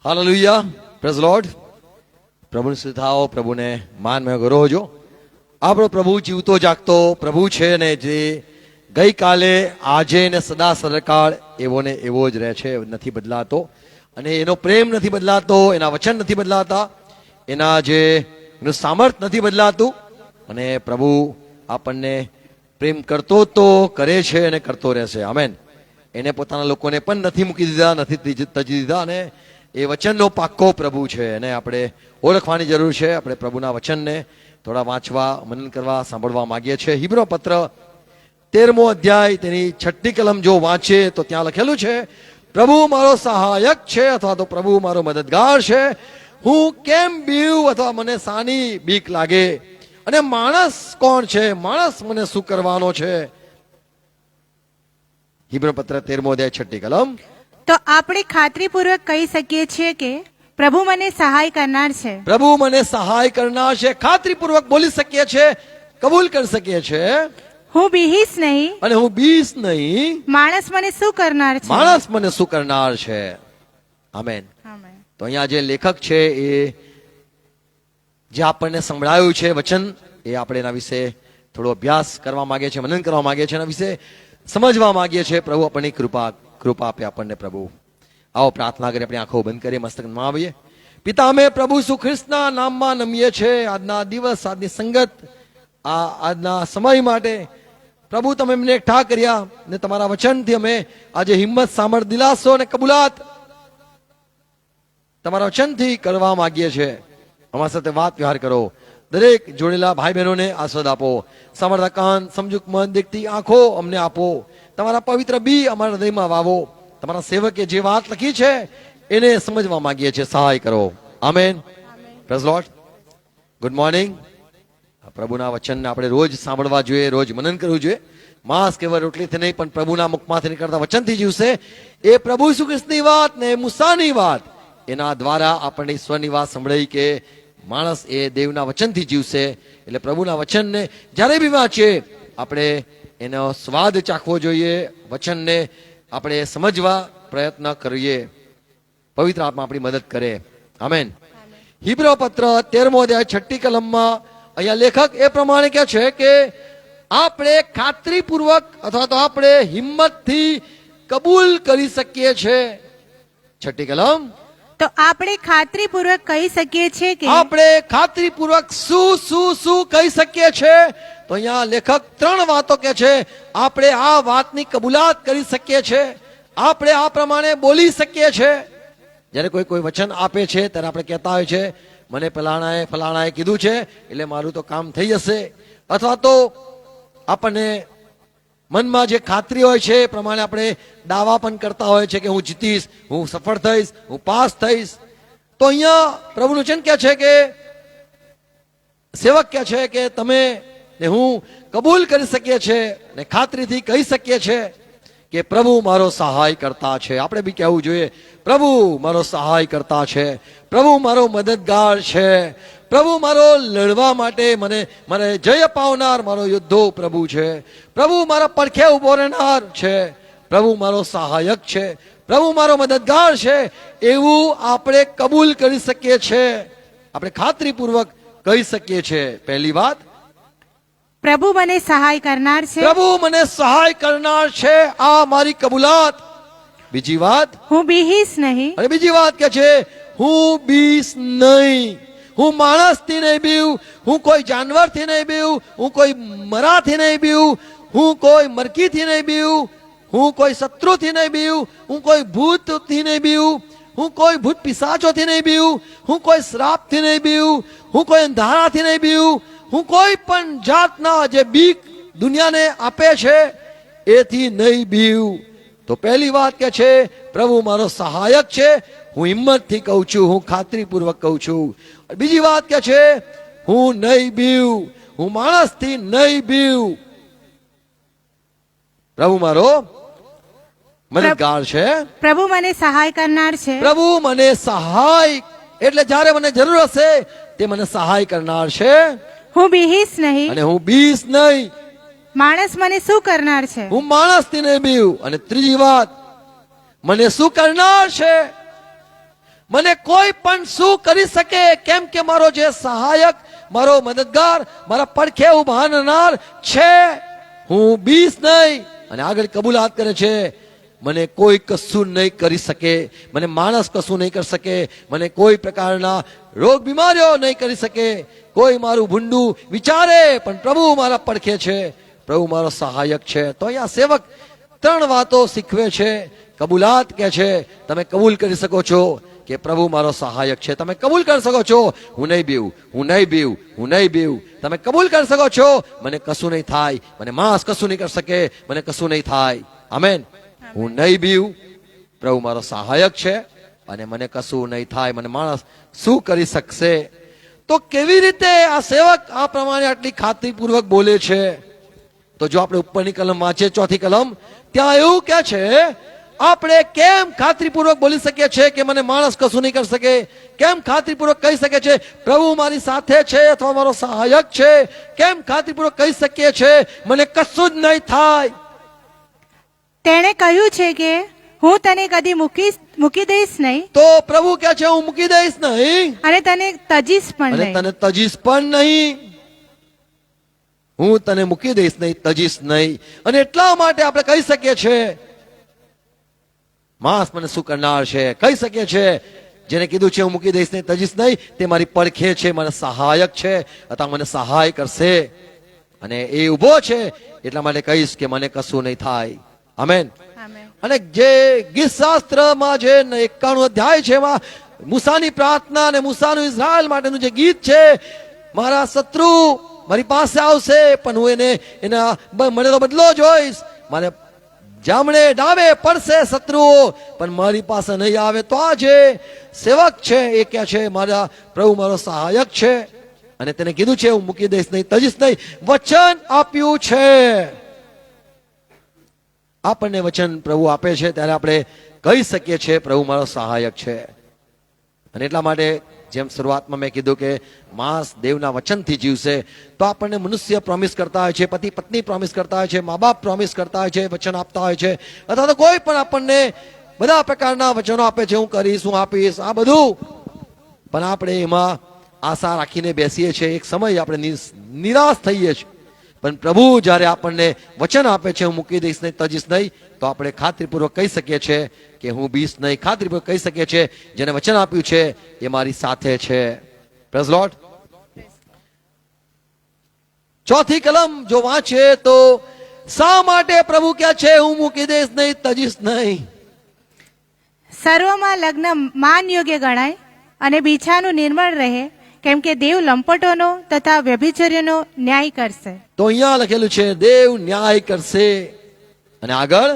Hallelujah, praise lord. પ્રભુની સુધાઓ, પ્રભુને માન ગૌરવ જો. આપણો પ્રભુ જીવતો જાગતો પ્રભુ છે ને, જે ગઈકાલે આજે ને સદા સદાકાળ એવો ને એવો જ રહે છે, નથી બદલાતો. અને એનો પ્રેમ નથી બદલાતો, એના વચન નથી બદલાતા, એનું સામર્થ્ય નથી બદલાતું. અને પ્રભુ આપણને પ્રેમ કરતો તો કરે છે અને કરતો રહેશે. આમેન. એને પોતાના લોકોને પણ નથી મૂકી દીધા, નથી તજી દીધા. અને એ વચનનો પાક્કો પ્રભુ છે, અને આપણે ઓળખવાની જરૂર છે. આપણે પ્રભુના વચનને થોડા વાંચવા, મનન કરવા, સાંભળવા માંગીએ છીએ. હિબ્રો પત્ર 13મો અધ્યાય તેની 6ઠી કલમ જો વાંચે તો ત્યાં લખેલું છે, પ્રભુ મારો સહાયક છે અથવા તો પ્રભુ મારો મદદગાર છે. હું કેમ બીવું અથવા મને સાની બીક લાગે? અને માણસ કોણ છે? માણસ મને શું કરવાનો છે? હિબ્રો પત્ર 13મો અધ્યાય 6ઠી કલમ. તો આપણે ખાતરીપૂર્વક કહી શકીએ છીએ કે પ્રભુ મને સહાય કરનાર છે. પ્રભુ મને સહાય કરનાર છે. ખાતરીપૂર્વક બોલી શકીએ છીએ, કબૂલ કરી શકીએ છીએ. હું બીહીશ નહીં અને હું બીસ નહીં. માણસ મને શું કરનાર છે? માણસ મને શું કરનાર છે? આમેન. આમેન. તો અહીંયા જે લેખક છે એ જે આપણને સંભળાયું છે વચન, એ આપણે એના વિશે થોડો અભ્યાસ કરવા માંગે છે, મનન કરવા માંગે છે, એના વિશે સમજવા માંગીએ છીએ. પ્રભુ આપણની કૃપા આપે આપણને. પ્રભુ આવો પ્રાર્થના કરી આપણી આંખો બંધ કરીએ, મસ્તકમાં આવીએ. પિતા, અમે પ્રભુ ઈસુ ખ્રિસ્તના નામમાં નમીએ છીએ આજના દિવસ, આજની સંગત, આજના સમય માટે. પ્રભુ તમે અમને એકઠા કર્યા ને તમારા વચનથી અમે આજે હિંમત, સામર્થ, દિલાસો અને કબૂલાત તમારા વચનથી કરવા માંગીએ છીએ. અમારા સાથે વાત વ્યવહાર કરો. દરેક જોડેલા ભાઈ બહેનોને આસ્વાદ આપો. સાંભળતા કાન, સમજુક મન, દેખતી આંખો અમને આપો. તમારા પવિત્ર બી અમારા હૃદયમાં વાવો. તમારા સેવકે જે વાત લખી છે એને સમજવા માંગીએ છીએ, સહાય કરો. Amen. Praise lord. Good morning. પ્રભુના વચનને આપણે રોજ સાંભળવા જોઈએ, રોજ મનન કરવું જોઈએ. માંસ કેવળ રોટલીથી નહીં પણ પ્રભુના મુખમાંથી નીકળતા વચનથી જીવશે. એ પ્રભુ ઈસુ ખ્રિસ્તની વાત ને મૂસાની વાત, એના દ્વારા આપણને ઈશ્વરની વાત સંભળાઈ કે માણસ એ દેવના વચનથી જીવશે. એટલે પ્રભુના વચનને જ્યારે બી વાંચીએ આપણે એનો સ્વાદ ચાખવો જોઈએ, વચનને આપણે સમજવા પ્રયત્ન કરીએ. પવિત્ર આત્મા આપણી મદદ કરે. આમેન. હિબ્રો પત્ર 13મો અધ્યાય 6ઠી કલમમાં અહીંયા લેખક એ પ્રમાણે કહે છે કે આપણે ખાતરીપૂર્વક અથવા તો આપણે હિંમતથી કબૂલ કરી શકીએ છીએ. 6ઠી કલમ. તો આપણે ખાતરીપૂર્વક કહી શકીએ છીએ કે આપણે ખાતરીપૂર્વક શું કહી શકીએ છીએ? તો અહીંયા લેખક 3 વાતો કહે છે. આપણે આ વાતની કબૂલાત કરી શકીએ છીએ, આપણે આ પ્રમાણે બોલી શકીએ છીએ. જ્યારે કોઈ વચન આપે છે ત્યારે આપણે કહેતા હોય છે, મને ફલાણાએ કીધું છે એટલે મારું તો કામ થઈ જશે. અથવા તો આપણને મનમાં જે ખાતરી હોય છે એ પ્રમાણે આપણે દાવા પણ કરતા હોય છે કે હું જીતીશ, હું સફળ થઈશ, હું પાસ થઈશ. તો અહીંયા પ્રભુનું વચન કહે છે કે સેવક કહે છે કે તમે ને હું કબૂલ કરી શકીએ છીએ ને ખાતરીથી કહી શકીએ છીએ કે પ્રભુ મારો સહાય કરતા છે. આપણે બી કહેવું જોઈએ, પ્રભુ મારો સહાય કરતા છે, પ્રભુ મારો મદદગાર છે, પ્રભુ મારો લડવા માટે મને જય અપાવનાર મારો યોદ્ધો પ્રભુ છે, પ્રભુ મારા પડખે ઉભો રહેનાર છે, પ્રભુ મારો સહાયક છે, પ્રભુ મારો મદદગાર છે. એવું આપણે કબૂલ કરી શકીએ છીએ, આપણે ખાતરીપૂર્વક કહી શકીએ છીએ. પહેલી વાત, પ્રભુ મને સહાય કરનાર છે. પ્રભુ મને સહાય કરનાર છે, આ મારી કબૂલાત. બીજી વાત, હું બીહીશ નહીં. અને બીજી વાત કે છે, હું બીસ નહીં. હું માણસથી નહીં બીવું, હું કોઈ જાનવરથી નહીં બીવું, હું કોઈ મરાથી નહીં બીવું, હું કોઈ મરકીથી નહીં બીવું, હું કોઈ શત્રુથી નહીં બીવું, હું કોઈ ભૂતથી નહીં બીવું, હું કોઈ ભૂત પિશાચોથી નહીં બીવું, હું કોઈ શ્રાપથી નહીં બીવું, હું કોઈ અંધારાથી નહીં બીવું, હું કોઈ પણ જાતના જે બીક દુનિયાને આપે છે એથી નહીં બીવું. તો પહેલી વાત કે છે, પ્રભુ મારો સહાયક છે, હું હિંમતથી કહું છું, હું ખાતરીપૂર્વક કહું છું. બીજી વાત કે છે, હું નહીં બીવું, હું માણસથી નહીં બીવું. પ્રભુ મારો મદદગાર છે, પ્રભુ મને સહાય કરનાર છે. પ્રભુ મને સહાય એટલે જ્યારે મને જરૂર હશે તે મને સહાય કરનાર છે. હું બીહીશ નહીં અને હું બીસ નહીં. માણસ મને શું કરનાર છે? હું માણસથી નહીં બીવું. અને ત્રીજી વાત, મને શું કરનાર છે? મને કોઈ પણ શું કરી શકે, કેમ કે મારો જે સહાયક, મારો મદદગાર, મારા પડખે ઉભા રહેનાર છે. હું બીસ નહીં. અને આગળ કબૂલાત કરે છે, મને કોઈ કશું નહીં કરી શકે, મને માણસ કશું નહીં કરી શકે, મને કોઈ પ્રકારના રોગ બીમારીઓ નહીં કરી શકે, કોઈ મારું ભૂંડું વિચારે પણ પ્રભુ મારા પડખે છે, પ્રભુ મારો સહાયક છે. તો અહીંયા સેવક ત્રણ વાતો શીખવે છે. કબૂલાત કે છે, તમે કબૂલ કરી શકો છો કે પ્રભુ મારો સહાયક છે. તમે કબૂલ કરી શકો છો, હું નહીં બીવું, હું નહીં બીવું, હું નહીં બીવું. તમે કબૂલ કરી શકો છો, મને કશું નહીં થાય, મને માણસ કશું નહીં કરી શકે, મને કશું નહીં થાય. આમેન. હું નહીં બીવું, પ્રભુ મારો સહાયક છે, અને મને કશું નહીં થાય, મને માણસ શું કરી શકશે. તો કેવી રીતે આ સેવક આ પ્રમાણે આટલી ખાતરીપૂર્વક બોલે છે? તો જો આપણે ઉપરની કલમ વાંચીએ, ચોથી કલમ, ત્યાં એવું કે છે, આપણે કેમ ખાતરીપૂર્વક બોલી શકીએ છીએ કે મને માણસ કશું નહીં કરી શકે? કેમ ખાતરીપૂર્વક કહી શકે છે પ્રભુ મારી સાથે છે અથવા મારો સહાયક છે? કેમ ખાતરીપૂર્વક કહી શકીએ છે મને કશું જ નહીં થાય? તેણે કહ્યું છે કે હું તને કદી મૂકી દઈશ નહીં. તો પ્રભુ કહે છે, હું મૂકી દઈશ નહીં, અને તને તજીશ પણ અને નહીં. તને તજીશ પણ નહીં. હું તને મૂકી દઈશ નહીં, તજીશ નહીં. અને એટલા માટે આપણે કહી શકીએ છીએ, માણસ મને શું કરનાર છે? કહી શકીએ છે, જેને કીધું છે હું મૂકી દઈશ નહીં, તજીશ નહીં, તે મારી પડખે છે, મારા સહાયક છે, અથવા મને સહાય કરશે, અને એ ઉભો છે, એટલા માટે કહીશ કે મને કશું નહીં થાય. આમેન. આમેન. અને જે ગીત શાસ્ત્રમાં જે 91 અધ્યાય છે, એમાં મૂસાની પ્રાર્થના અને મૂસાનું ઇઝરાયલ માટેનું જે ગીત છે, મારા શત્રુ મારી પાસે આવશે પણ હું એના મને તો બદલો જોઈશ, મારે જામણે ડાવે પડશે શત્રુઓ પણ મારી પાસે નહીં આવે. તો આ જે સેવક છે એ કહે છે, મારા પ્રભુ મારો સહાયક છે, અને તેને કીધું છે હું મૂકી દઈશ નહીં, તજીશ નહીં. વચન આપ્યું છે. આપણને વચન પ્રભુ આપે છે ત્યારે આપણે કહી શકીએ છીએ પ્રભુ મારો સહાયક છે. અને એટલા માટે જેમ શરૂઆતમાં મેં કીધું કે માણસ દેવના વચનથી જીવશે. તો આપણને મનુષ્ય પ્રોમિસ કરતા હોય છે, પતિ પત્ની પ્રોમિસ કરતા હોય છે, મા બાપ પ્રોમિસ કરતા હોય છે, વચન આપતા હોય છે, અથવા તો કોઈ પણ આપણને બધા પ્રકારના વચનો આપે છે, હું કરીશ, હું આપીશ, આ બધું. પણ આપણે એમાં આશા રાખીને બેસીએ છીએ, એક સમય આપણે નિરાશ થઈએ છીએ. પણ પ્રભુ જ્યારે આપણને વચન આપે છે, હું મૂકી દઈશ નહીં, તજીશ નહીં, તો આપણે ખાતરીપૂર્વક કહી શકીએ છીએ કે હું બીસ નહીં. ખાતરીપૂર્વક કહી શકીએ છીએ, જેને વચન આપ્યું છે એ મારી સાથે છે. Praise lord. ચોથી કલમ જો વાંચે તો શા માટે પ્રભુ કહે છે હું મૂકી દઈશ નહીં, તજીશ નહીં? સર્વમાં લગ્ન માન યોગ્ય ગણાય અને બીછાનું નિર્મળ રહે, કેમ કે દેવ લંપટોનો તથા વ્યભિચારીઓનો ન્યાય કરશે. તો અહીંયા લખેલું છે દેવ ન્યાય કરશે. અને આગળ,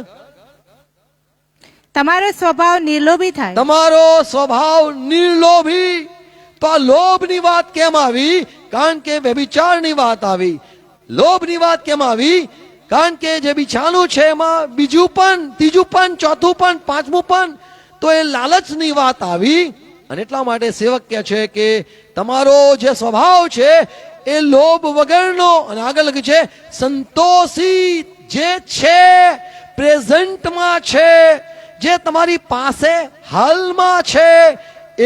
તમારો સ્વભાવ નિર્લોભી થાય. તમારો સ્વભાવ નિર્લોભી. તો આ લોભની વાત કેમ આવી? કારણ કે વ્યભિચારની વાત આવી. લોભની વાત કેમ આવી? કારણ કે જે બિછાનું છે એમાં બીજું પણ, ત્રીજું પણ, ચોથું પણ, પાંચમું પણ, તો એ લાલચની વાત આવી. અને એટલા માટે સેવક કહે છે કે તમારો જે સ્વભાવ છે એ લોભ વગરનો, અને આગળ લખ્યું છે સંતોષી જે છે, પ્રેઝન્ટમાં છે, જે તમારી પાસે હાલમાં છે,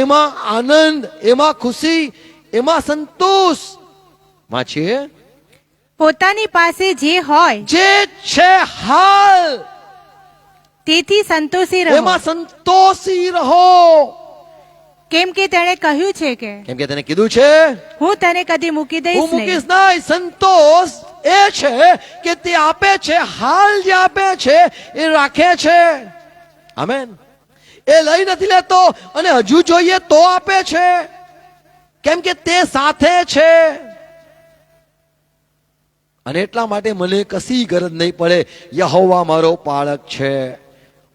એમાં આનંદ, એમાં ખુશી, એમાં સંતોષ. વાંચીએ, પોતાની પાસે જે હોય જે છે હાલ, તેથી સંતોષી રહો. એમાં સંતોષી રહો. કેમ કે તેણે કહ્યું છે કે કેમ કે તેને કીધું છે હું તને કદી મૂકી હું દઈશ નહીં. મૂકીશ નહીં. સંતોષ એ છે કે તે આપે છે, હાલ જે આપે છે એ રાખે છે. આમેન. એ લઈ નથી લેતો અને હજુ જોઈએ તો આપે છે, કેમ કે તે સાથે છે. અને એટલા માટે મને કશી ગરજ નહીં પડે, યહોવા મારો પાળક છે.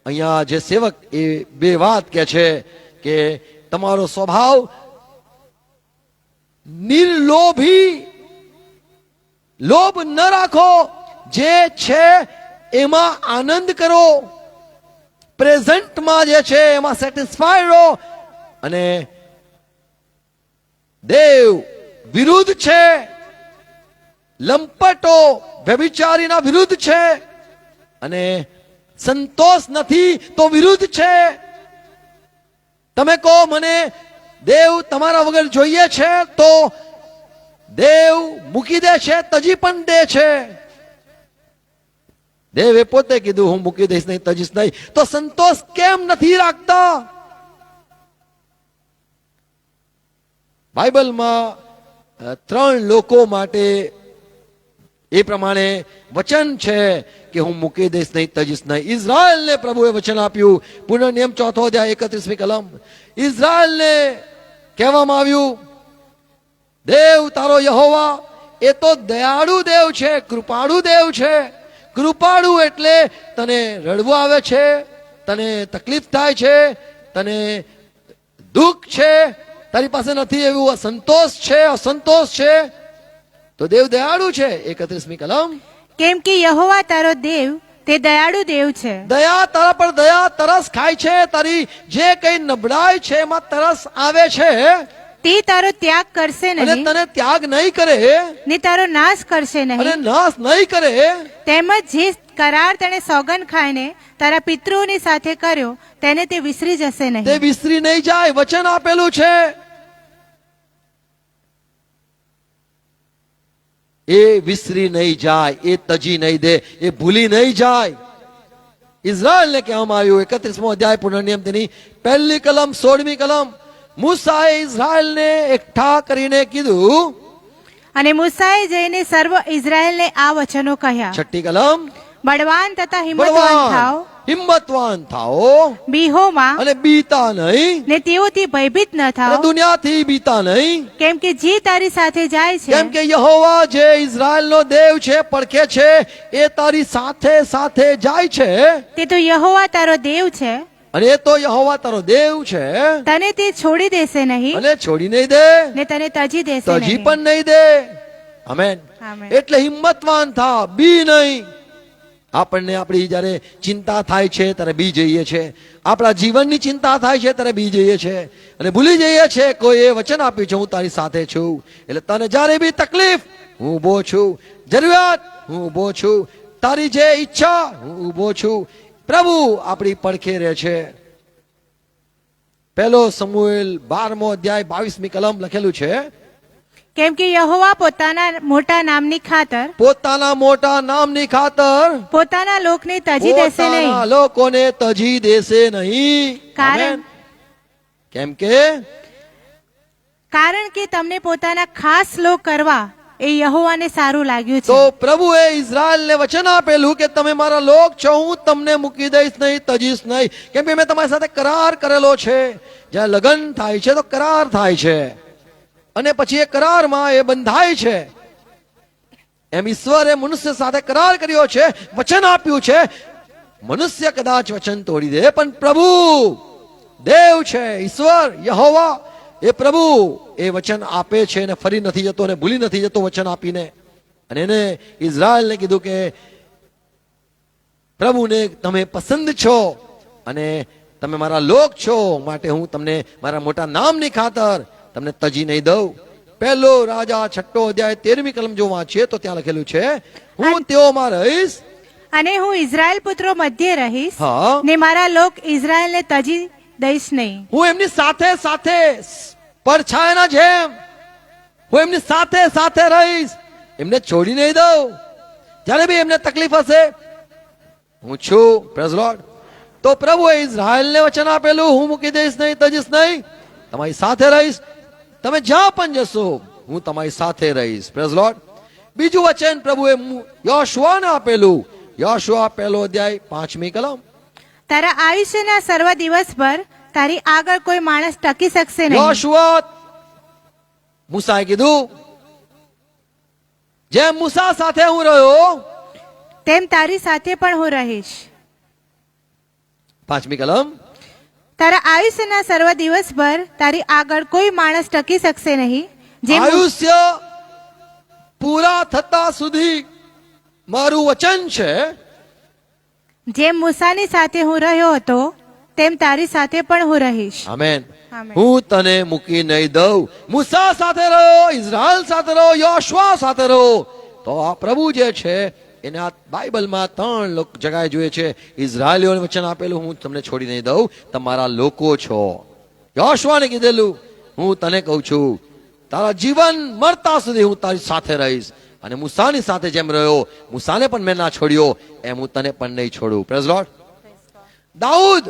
અહીંયા જે સેવક એ બે વાત કે છે કે તમારો સ્વભાવ નિર્લોભી, લોભ ન રાખો, જે છે એમાં આનંદ કરો, પ્રેઝન્ટમાં જે છે એમાં સેટિસ્ફાઈડ રહો. અને દેવ વિરુદ્ધ છે, લંપટો વ્યભિચારીના વિરુદ્ધ છે, અને સંતોષ નથી તો વિરુદ્ધ છે. તમે કહો મને દેવ તમારા વગર જોઈએ છે, તો દેવ મૂકી દે છે, તજી પણ દે છે. દેવે પોતે કીધું હું મૂકી દઈશ નહીં, તજીશ નહીં, તો સંતોષ કેમ નથી રાખતા? બાઇબલમાં 3 લોકો માટે એ પ્રમાણે વચન છે કે હું મૂકી દઈશ નહીં, તજીશ નહીં. ઇઝરાયલને પ્રભુએ વચન આપ્યું, પુનર્નિયમ 4 અધ્યાય 31મી કલમ. ઇઝરાયલને કહેવામાં આવ્યું, દેવ તારો યહોવા એ તો દયાળુ દેવ છે, કૃપાળુ દેવ છે. કૃપાળુ એટલે તને રડવું આવે છે, તને તકલીફ થાય છે, તને દુઃખ છે, તારી પાસે નથી એવું અસંતોષ છે, અસંતોષ છે, તો દેવ દયાળુ છે. 31મી કલમ. કેમ કે યહોવા તારો દેવ તે દયાળુ દેવ છે. દયા તારા પર દયા તરસ ખાય છે, તારી જે કઈ નબળાઈ છે એમાં તરસ આવે છે, તે તારો ત્યાગ કરશે અને નહીં, તને ત્યાગ નહીં કરે, ને તારો નાશ કરશે અને નહીં. નાશ નહીં કરે. તેમજ જે કરાર તેણે સોગંદ ખાઈને તારા પિતૃઓની સાથે કર્યો તેને તે વિસરી જશે તે નહીં. વિસરી નહીં જાય. વચન આપેલું છે, એ વિસરી નહીં જાય, એ તજી નહીં દે, એ ભૂલી નહીં જાય. ઇઝરાયલને કહેવામાં આવ્યું 31મો અધ્યાય પુનર્નિયમ તેની 1લી કલમ 16મી કલમ. મૂસાએ ઇઝરાયલને એકઠા કરીને કીધું, અને મૂસાએ જઈને સર્વ ઇઝરાયેલને આ વચનો કહ્યા. 6ઠ્ઠી કલમ. બળવાન તથા હિંમતવાન થાઓ, હિંમતવાન થાઓ બીહોમાં, અને બીતા નહીં, ને તેઓથી ભયભીત ન અને થાઓ, દુનિયાથી બીતા નહીં. કેમ કે જે તારી સાથે જાય કેમ છે કે યહોવા જે ઇઝરાયલનો દેવ છે, પડખે છે, એ તારી સાથે સાથે જાય છે, તે તો યહોવા તારો દેવ છે, અને એ તો યહોવા તારો દેવ છે, તને તે છોડી દેશે નહીં, અને છોડી નહીં દે, ને તને તજી દેશે તજી નહીં. પણ નહીં દે. આમેન. આમેન. એટલે હિંમતવાન થા, બી નહીં. આપણને આપણી જ્યારે ચિંતા થાય છે ત્યારે બી જઈએ છે, આપણા જીવનની ચિંતા થાય છે ત્યારે બી જઈએ છે, અને ભૂલી જઈએ છે કોઈ એ વચન આપ્યું છે હું તારી સાથે છું. એટલે તને જ્યારે બી તકલીફ હું ઊભો છું, જરૂરિયાત હું ઊભો છું, તારી જે ઈચ્છા હું ઊભો છું. પ્રભુ આપણી પડખે રહે છે. 1 સમુએલ 12મો અધ્યાય 22મી કલમ લખેલું છે, કેમ કે યહોવા પોતાના મોટા નામની ખાતર પોતાના મોટા નામની ખાતર પોતાના લોકને તજી દેશે પોતાના નહીં. લોકોને તજી દેશે નહીં. કારણ- આમેન. કેમ કે કારણ કે તમને પોતાના ખાસ લોક કરવા એ યહોવાને સારું લાગ્યું તો છે. પ્રભુએ ઇઝરાયલને વચન આપેલું કે તમે મારા લોક છો, હું તમને મૂકી દઈશ નહીં, તજીશ નહીં. કેમ કે મેં તમારી સાથે કરાર કરેલો છે. જ્યાં લગ્ન થાય છે તો કરાર થાય છે, અને પછી એ કરારમાં એ બંધાય છે. એમ ઈશ્વરે મનુષ્ય સાથે કરાર કર્યો છે, વચન આપ્યું છે. મનુષ્ય કદાચ વચન તોડી દે, પણ પ્રભુ દેવ છે, ઈશ્વર યહોવા એ પ્રભુ એ વચન આપે છે, અને ફરી નથી જતો, અને ભૂલી નથી જતો વચન આપીને. અને એને ઇઝરાયલને કીધું કે પ્રભુને તમે પસંદ છો, અને તમે મારા લોક છો, માટે હું તમને મારા મોટા નામની ખાતર તમને તજી નહીં દઉં. 1 રાજા 6 અધ્યાય 13મી કલમ જો વાંચીએ તો ત્યાં લખેલું છે, હું તેઓમાં રહીશ, અને હું ઇઝરાયલ પુત્રો મધ્ય રહીશ, હા, ને મારા લોક ઇઝરાયલને તજી દઈશ નહીં. હું એમની સાથે સાથે પડછાયાના જેમ હું એમની સાથે સાથે રહીશ, એમને છોડી નહીં દઉં. જ્યારે બી એમને તકલીફ હશે હું છું. Praise lord. તો પ્રભુએ ઇઝરાયલને વચન આપેલું, હું મૂકી દઈશ નહીં, તજીશ નહીં, તમારી સાથે રહીશ. તમે જ્યાં પણ જશો હું તમારી સાથે રહીશ. Praise lord. બીજું વચન પ્રભુએ યોશુઆને આપેલું, યોશુઆ 1 અધ્યાય 5મી કલમ. તારા આયુષ્યના સર્વ દિવસભર તારી આગળ કોઈ માણસ ટકી શકશે નહીં. યોશુઆ મૂસાએ કીધું, જેમ મૂસા સાથે હું રહ્યો તેમ તારી સાથે પણ હું રહીશ. 5મી કલમ. તારા આયુષ્યના સર્વ દિવસભર તારી આગળ કોઈ માણસ ટકી શકશે નહીં. જેમ આયુષ્ય પૂરા થતા સુધી મારું વચન છે, જેમ મૂસાની સાથે હું રહ્યો હતો તેમ તારી સાથે પણ હું રહીશ. આમેન. આમેન. હું તને મૂકી નહીં દઉં. મૂસા સાથે રહ્યો, ઇઝરાયલ સાથે રહ્યો, યોશુઆ સાથે રહ્યો. તો આ પ્રભુ જે છે એને આ બાઇબલમાં 3 જગ્યાએ જોઈએ છે. ઇઝરાયલીઓને વચન આપેલું, હું તમને છોડી નહીં દઉં, તમારા લોકો છો. યોશુઆને કીધેલું, હું તને કહું છું, તારા જીવન મરતા સુધી હું તારી સાથે રહીશ, અને મૂસાની સાથે જેમ રહ્યો, મૂસાને પણ મેં ના છોડ્યો, એમ હું તને પણ નહીં છોડું. Praise lord. દાઉદ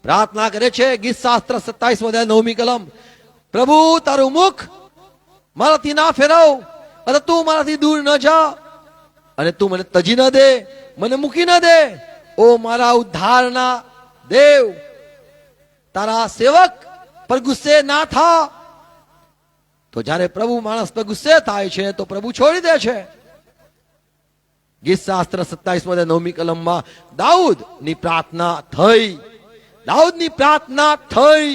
પ્રાર્થના કરે છે, ગીત શાસ્ત્ર 27 અધ્યાય 9મી કલમ, પ્રભુ તારું મુખ મારાથી ના ફેરવ, અને તું મારાથી દૂર ન જા, અને તું મને તજી ન દે, મને મૂકી ન દે. ઓ મારા ઉદ્ધારના દેવ, તારા સેવક પર ગુસ્સે ના થા. તો જ્યારે પ્રભુ માણસ પર ગુસ્સે થાય છે તો પ્રભુ છોડી દે છે. ગીત શાસ્ત્ર 27 અધ્યાય 9મી કલમમાં દાઉદની પ્રાર્થના થઈ, દાઉદની પ્રાર્થના થઈ,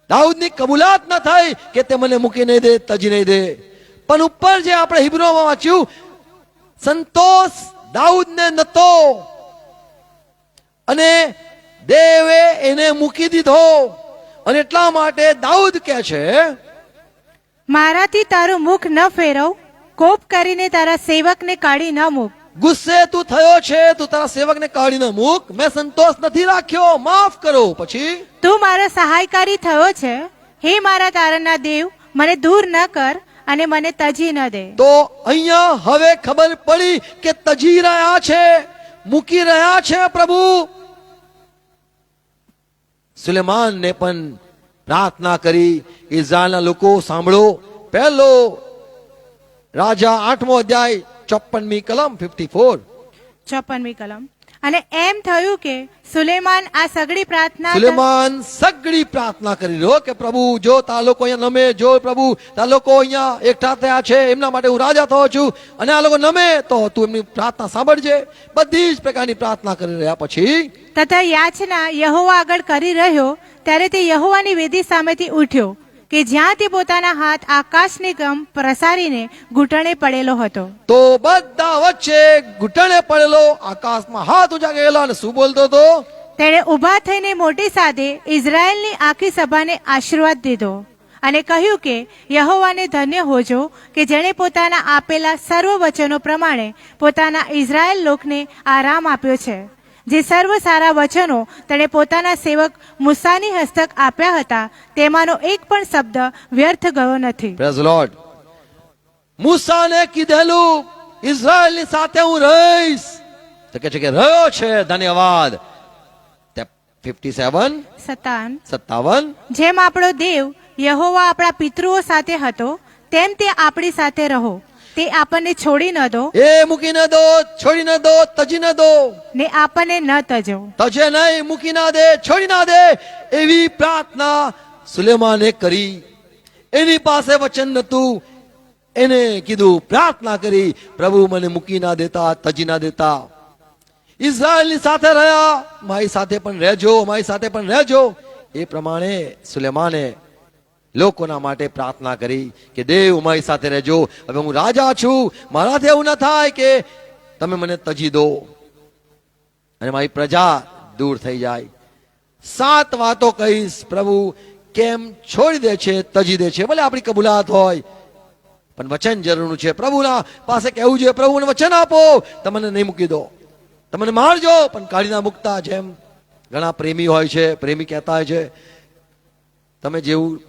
દાઉદની કબૂલાત ન થઈ કે તે મને મૂકી નહીં દે, તજી નહીં દે. પણ ઉપર જે આપણે હિબ્રુમાં વાંચ્યું, સંતોષ દાઉદને નતો, અને દેવે એને મૂકી દીધો. અને એટલા માટે દાઉદ કહે છે, મારાથી તારું મુખ ન ફેરવ, કોપ કરીને તારા સેવકને કાઢી ન મૂક. ગુસ્સે તું થયો છે, તું તારા સેવકને કાઢી ન મૂક, મેં સંતોષ નથી રાખ્યો, માફ કરો. પછી તું મારો સહાયકારી થયો છે, હે મારા તારણના દેવ, મને દૂર ન કર અને મને તજી ન દે. તો અહીંયા હવે ખબર પડી કે તજી રહ્યા છે, મૂકી રહ્યા છે પ્રભુ. સુલેમાનને પણ પ્રાર્થના કરી. ઇઝરાયલના લોકો સાંભળો, પહેલો રાજા 8મો અધ્યાય 54મી કલમ 54. 54મી કલમ. અને એમ થયું કે સુલેમાન આ સગળી પ્રાર્થના સુલેમાન સગળી પ્રાર્થના કરી રહ્યો કે પ્રભુ, જો તારા લોકો અહીંયા નમે, જો પ્રભુ તારા લોકો અહીંયા એકઠા થયા છે, એમના માટે હું રાજા થયો છું, અને આ લોકો નમે તો તું એમની પ્રાર્થના સાંભળજે. બધી જ પ્રકારની પ્રાર્થના કરી રહ્યા. પછી તથા યાચના યહોવા આગળ કરી રહ્યો, ત્યારે તે યહોવાની વેદી સામેથી ઉઠ્યો કે જ્યાં તે પોતાના હાથ આકાશની ગમ પ્રસારીને ઘૂંટણે પડેલો હતો. તો બધા વચ્ચે ઘૂંટણે પડેલો, આકાશમાં હાથ ઊંચા ગયેલો, અને શું બોલતો હતો? તેણે ઊભા થઈને મોટી સાથે ઇઝરાયેલની આખી સભાને આશીર્વાદ દીધો અને કહ્યું કે યહોવાને ધન્ય હોજો કે જેણે પોતાના આપેલા સર્વ વચનો પ્રમાણે પોતાના ઇઝરાયેલ લોકને આરામ આપ્યો છે. જે સર્વ સારા વચનો તેણે પોતાના સેવક મૂસાની હસ્તક આપ્યા હતા, તેમાંનો એક પણ શબ્દ વ્યર્થ ગયો નથી. Praise lord. મૂસાને કીધેલું, ઇઝરાયલની સાથે હું રહીશ, તો કે છે કે રહ્યો છે. ધન્યવાદ. 57 જેમ આપણો દેવ યહોવા આપણા પિતૃઓ સાથે હતો, તેમ તે આપણી સાથે રહો. તે આપણને છોડી ન દો, એ મૂકી ન દો, છોડી ન દો, તજી ન દો, ને આપણને ન તજો. તજે નહીં, મૂકી ના દે, છોડી ના દે. એવી પ્રાર્થના સુલેમાને કરી. એની પાસે વચન નતું, એને કીધું, પ્રાર્થના કરી, પ્રભુ મને મૂકી ના દેતા, તજી ના દેતા. ઇઝરાયલની સાથે રહ્યા, મારી સાથે પણ રહેજો, મારી સાથે પણ રહેજો. એ પ્રમાણે સુલેમાને લોકોના માટે પ્રાર્થના કરી કે દેવ મારી સાથે રહેજો, હવે હું રાજા છું, મારાથી એવું ન થાય કે તમે મને તજી દો અને મારી પ્રજા દૂર થઈ જાય. 7 વાતો કહીશ, પ્રભુ કેમ છોડી દે છે, તજી દે છે. ભલે આપણી કબૂલાત હોય, પણ વચન જરૂરનું છે. પ્રભુના પાસે કહેવું જોઈએ, પ્રભુ મને વચન આપો, તમને નહીં મૂકી દો, તમને મારજો પણ કાઢી ના મૂકતા. જેમ ઘણા પ્રેમી હોય છે, પ્રેમી કહેતા હોય છે, તમે જેવું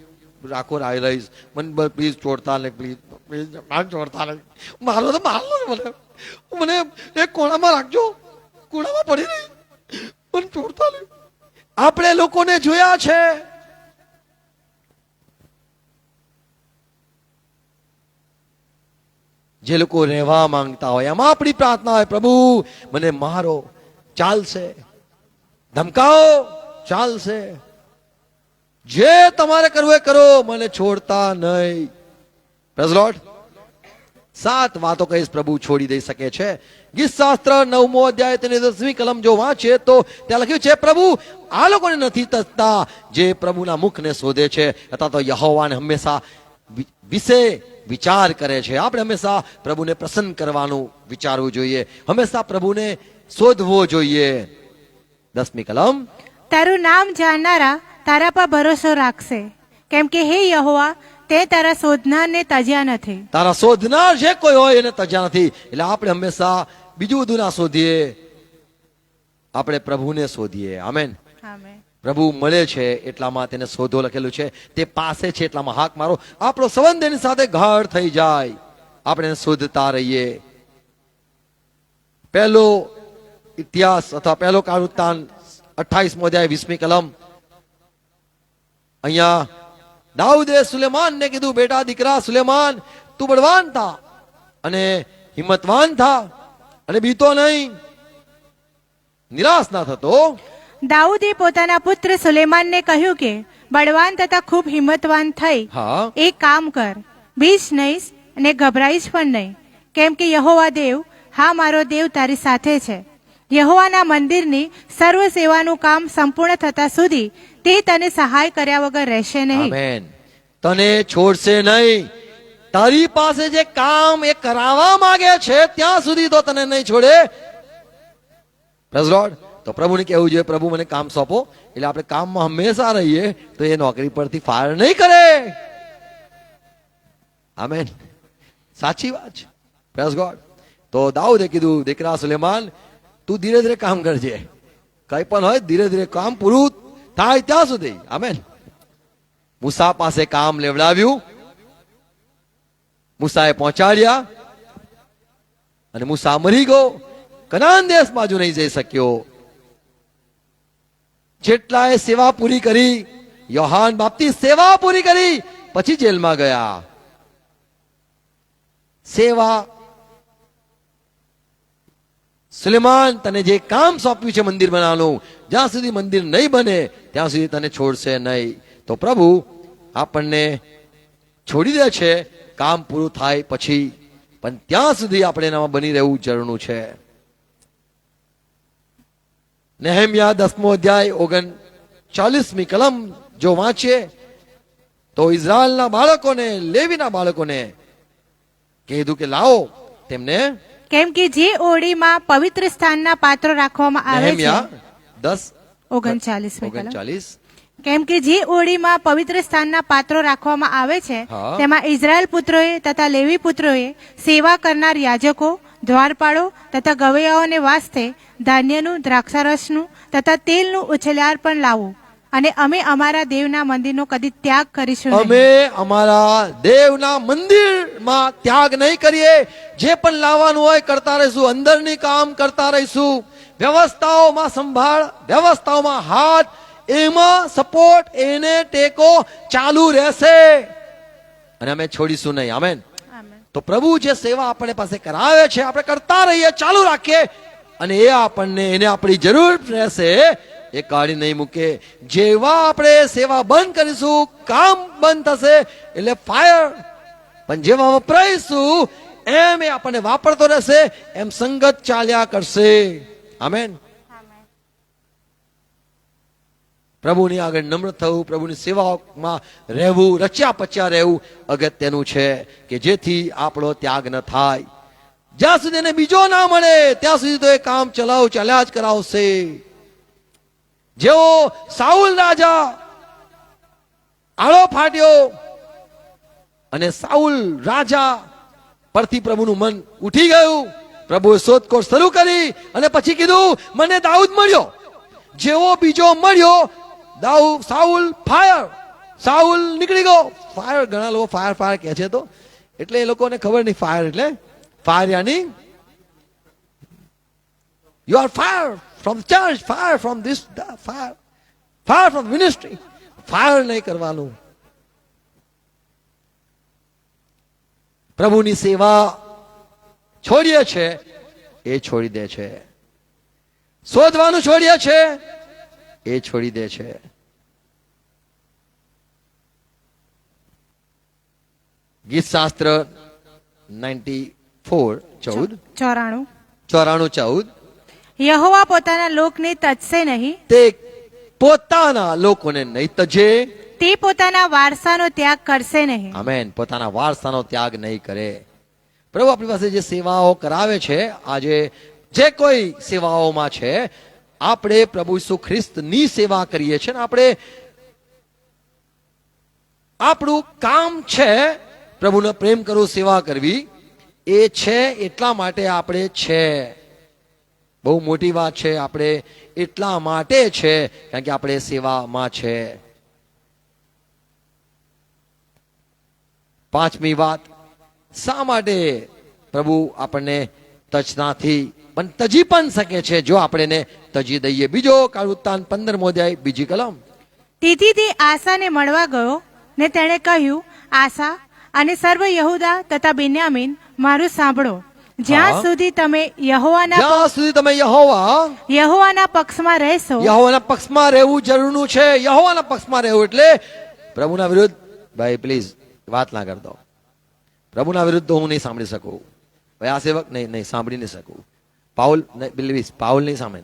રાખો રાય રહીશ, મને પ્લીઝ છોડતા નહીં, પ્લીઝ પ્લીઝ છોડતા નહીં, મારો તો મારલો મને, મને એક કોણામાં રાખજો, કોણામાં પડી નહીં, મને છોડતા નહીં. આપણે લોકોને જોયા છે, જે લોકો રહેવા માંગતા હોય, એમાં આપણી પ્રાર્થના હોય, પ્રભુ મને મારો, ચાલશે, ધમકાવો, ચાલશે, જે તમારે કરવું એ કરો, મને છોડતા નહીં. Praise lord. 7 વાતો કહીશ, પ્રભુ છોડી દઈ શકે છે. ગીત શાસ્ત્ર 9મો અધ્યાય 10મી કલમ જો વાંચીએ તો ત્યાં લખ્યું છે, પ્રભુ આ લોકોને નથી તજતા જે પ્રભુના મુખને શોધે છે, અથવા તો યહોવાને હંમેશા વિશે વિચાર કરે છે. આપણે હંમેશા પ્રભુને પ્રસન્ન કરવાનું વિચારવું જોઈએ, હંમેશા પ્રભુને શોધવો જોઈએ. 10મી કલમ. તારું નામ જાણનારા તારા પર ભરોસો રાખશે, કેમ કે હે યહોવા, તે તારા શોધનારને તજ્યા નથી. તારા શોધનાર જે કોઈ હોય એને તજ્યા નથી. એટલે આપણે હંમેશા બીજું બધું ના શોધીએ, આપણે પ્રભુને શોધીએ. આમેન. પ્રભુ મળે છે એટલામાં તેને શોધો લખેલું છે, તે પાસે છે એટલામાં હાક મારો. આપણો સંબંધ એની સાથે ગાઢ થઈ જાય, આપણે એને શોધતા રહીએ. પહેલો ઇતિહાસ અથવા પહેલો કાળ વૃત્તાંત 28મો અધ્યાય 20મી કલમ. અહીંયા દાઉદે સુલેમાનને કીધું, બેટા દીકરા સુલેમાન, તું બળવાન થા અને હિંમતવાન થા અને બીતો નહીં, નિરાશ ના થતો. દાઉદે પોતાના પુત્ર સુલેમાનને કહ્યું કે બળવાન તથા ખૂબ હિંમતવાન થઈ હા, એક કામ કર, બીજ નહીં અને ગભરાઈશ પણ નહીં, કેમ કે યહોવા દેવ, હા મારો દેવ તારી સાથે છે. યહોવાના મંદિરની સર્વ સેવાનું કામ સંપૂર્ણ થતા સુધી તે તને સહાય કર્યા વગર રહેશે નહીં. આમેન. તને છોડશે નહીં. તારી પાસે જે કામ એ કરાવવા માંગે છે ત્યાં સુધી તો તને નહીં છોડે. Praise lord. તો પ્રભુને કહેવું જોઈએ, પ્રભુ મને કામ સોંપો, એટલે આપણે કામમાં હંમેશા રહીએ તો એ નોકરી પરથી ફાયર નહીં કરે. આમેન. સાચી વાત છે. Praise God. તો દાઉદે કીધું, દીકરા સુલેમાન, તું ધીરે ધીરે કામ કરજે, કઈ પણ હોય ધીરે ધીરે કામ પૂરું થાય ત્યાં સુધી. આમેન. મૂસા પાસે કામ લેવડાવ્યું, મૂસાએ પહોંચાડ્યા અને મૂસા મરી ગયો, કનાન દેશ બાજુ નહીં જઈ શક્યો. જેટલાએ સેવા પૂરી કરી, યોહાન બાપ્તિસ્ત સેવા પૂરી કરી પછી જેલમાં ગયા. સેવા. સુલેમાન, તને જે કામ સોંપ્યું છે મંદિર બનાવવાનું, જ્યાં સુધી મંદિર નહીં બને ત્યાં સુધી તને છોડશે નહીં. તો પ્રભુ આપણને છોડી દે છે કામ પૂરું થાય પછી, પણ ત્યાં સુધી આપણે એનામાં બની રહેવું જરૂરનું છે. નેહેમિયા 10મો અધ્યાય 39મી કલમ જો વાંચીએ તો ઇઝરાયલના બાળકોને, લેવીના બાળકોને કીધું કે લાવો તેમને, કેમ કે જે ઓરડીમાં પવિત્ર સ્થાનના પાત્રો રાખવામાં આવે છે, નેહેમિયા 10:39મી કલમ. 39. કેમ કે જે ઓરડીમાં પવિત્ર સ્થાનના પાત્રો રાખવામાં આવે છે હા. તેમાં ઇઝરાયલ પુત્રોએ તથા લેવી પુત્રોએ સેવા કરનાર યાજકો, દ્વારપાળો તથા ગવૈયાઓને વાસ્તે ધાન્યનું, દ્રાક્ષારસનું તથા તેલનું ઉછેલાર પણ લાવો, અને અમે અમારા દેવના મંદિરનો કદી ત્યાગ કરીશું નહીં. અમે અમારા દેવના મંદિરમાં ત્યાગ નહીં કરીએ. જે પણ લાવવાનું હોય કરતા રહીશું, અંદરની કામ કરતા રહીશું, વ્યવસ્થાઓમાં સંભાળ, વ્યવસ્થાઓમાં હાથ, એમાં સપોર્ટ, એને ટેકો ચાલુ રહેશે અને અમે છોડીશું નહીં. આમેન. તો પ્રભુ જે સેવા આપણે પાસે કરાવે છે આપણે કરતા રહીએ, ચાલુ રાખીએ, અને એ આપણને, એને આપણી જરૂર રહેશે એ કાઢી નહીં મૂકે. જેવા આપણે સેવા બંધ કરીશું, કામ બંધ થશે એટલે ફાયર, પણ જેવા વપરાઈશું એમ એ આપણને વાપરતો રહેશે, એમ સંગત ચાલ્યા કરશે. આમેન. પ્રભુની આગળ નમ્ર થવું, પ્રભુની સેવામાં રહેવું, રચ્યા પચ્યા રહેવું અગત્યનું છે, કે જેથી આપણો ત્યાગ ન થાય. જ્યાં સુધી એને બીજો ના મળે ત્યાં સુધી તો એ કામ ચાલ્યા જ કરાવશે. જેવો સાઉલ રાજા આળો ફાટ્યો અને સાઉલ રાજા પરથી પ્રભુનું મન ઉઠી ગયું, પ્રભુએ શોધખોળ શરૂ કરી અને પછી કીધું મને દાઉદ મળ્યો. જેવો બીજો મળ્યો, સાઉલ ફાયર, સાઉલ નીકળી ગયો. ફાયર, ઘણા લોકો ફાયર ફાયર કહે છે, તો એટલે એ લોકોને ખબર નહીં ફાયર એટલે ફાયર યાની you are fire from church, fire from this, fire from ministry. Fire નહીં કરવાનું. પ્રભુની સેવા છોડીએ છે એ છોડી દે છે, શોધવાનું છોડીએ છે એ છોડી દે છે. ગીત શાસ્ત્ર 94:14 યહોવા પોતાના લોકને તજશે નહીં, તે પોતાના લોકોને નહીં તજે, તે પોતાના વારસાનો ત્યાગ કરશે નહીં. આમેન. પોતાના વારસાનો ત્યાગ નહીં કરે. પ્રભુ આપણી પાસે જે સેવાઓ કરાવે છે, આજે જે કોઈ સેવાઓમાં છે, આપણે પ્રભુ ઈસુ ખ્રિસ્તની સેવા કરીએ છીએ, આપણે આપણું કામ છે પ્રભુને પ્રેમ કરવો, સેવા કરવી. એ છે એટલા માટે આપણે છે. બહુ મોટી વાત છે. આપણે એટલા માટે છે કારણ કે આપણે સેવામાં છે. પાંચમી વાત, શા માટે પ્રભુ આપણને તજનાથી પણ તજી પણ શકે છે જો આપણે એને તજી દઈએ. બીજો કાળવૃત્તાંત 15મો અધ્યાય બીજી કલમ. તેથી તે આસાને મળવા ગયો ને તેણે કહ્યું, આસા અને સર્વ યહૂદા તથા બિન્યામીન, મારું સાંભળો. જ્યાં હા. સુધી તમે જ્યાં સુધી તમે યહોવાના પક્ષમાં રહેશો. યહોવાના પક્ષમાં રહેવું જરૂરનું છે. યહોવાના પક્ષમાં રહેવું એટલે પ્રભુના વિરુદ્ધ, ભાઈ પ્લીઝ વાત ના કર દો. પ્રભુના વિરુદ્ધ તો હું નહીં સાંભળી શકું. ભાઈ આ સેવક નહીં સાંભળી નહીં શકું. પાઉલ નહીં સાંભળે.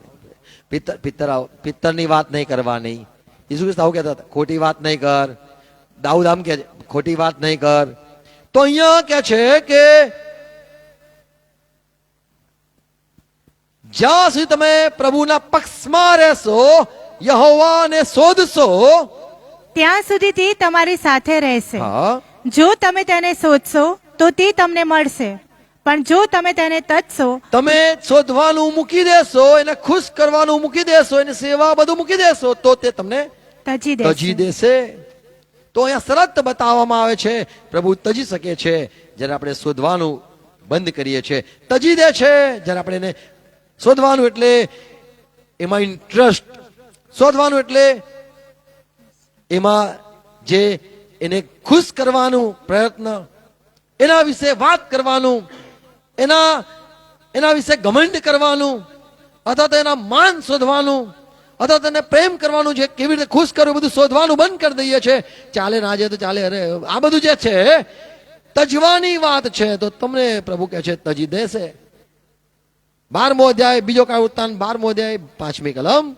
પિત્તરની વાત નહીં કરવાની. ઈસુ ખ્રિસ્ત આવું કહેતા હતા, ખોટી વાત નહીં કર. દાઉદ આમ કે ખોટી વાત નહીં કર. તો અહીંયા કે છે કે જ્યાં સુધી તમે પ્રભુના પક્ષમાં રહેશો, યહોવાને શોધશો, ત્યાં સુધી તે તમારી સાથે રહેશે. હા, જો તમે તેને શોધશો તો તે તમને મળશે, પણ જો તમે તેને તજશો, તમે શોધવાનું મૂકી દેશો, એને ખુશ કરવાનું મૂકી દેશો, એને સેવા બધું મૂકી દેશો, તો તે તમને તજી તજી દેશે. દેશે. તો અહીંયા શરત બતાવવામાં આવે છે, પ્રભુ તજી શકે છે જ્યારે આપણે શોધવાનું બંધ કરીએ છીએ. તજી દે છે જ્યારે આપણે એને શોધવાનું એટલે એમાં ઇન્ટરેસ્ટ, શોધવાનું એટલે એમાં જે એને ખુશ કરવાનું પ્રયત્ન, એના વિશે વાત કરવાનું, એના વિશે ઘમંડ કરવાનું, અથવા તો એના માન શોધવાનું, અથવા તેને પ્રેમ કરવાનું, જે કેવી રીતે ખુશ કરવું બધું શોધવાનું બંધ કરી દઈએ છે. ચાલે ના જાય તો ચાલે, અરે આ બધું જે છે તજવાની વાત છે, તો તમને પ્રભુ કહે છે તજી દેશે. 12મો અધ્યાય બીજો કાળવૃત્તાંત 12મો અધ્યાય 5મી કલમ.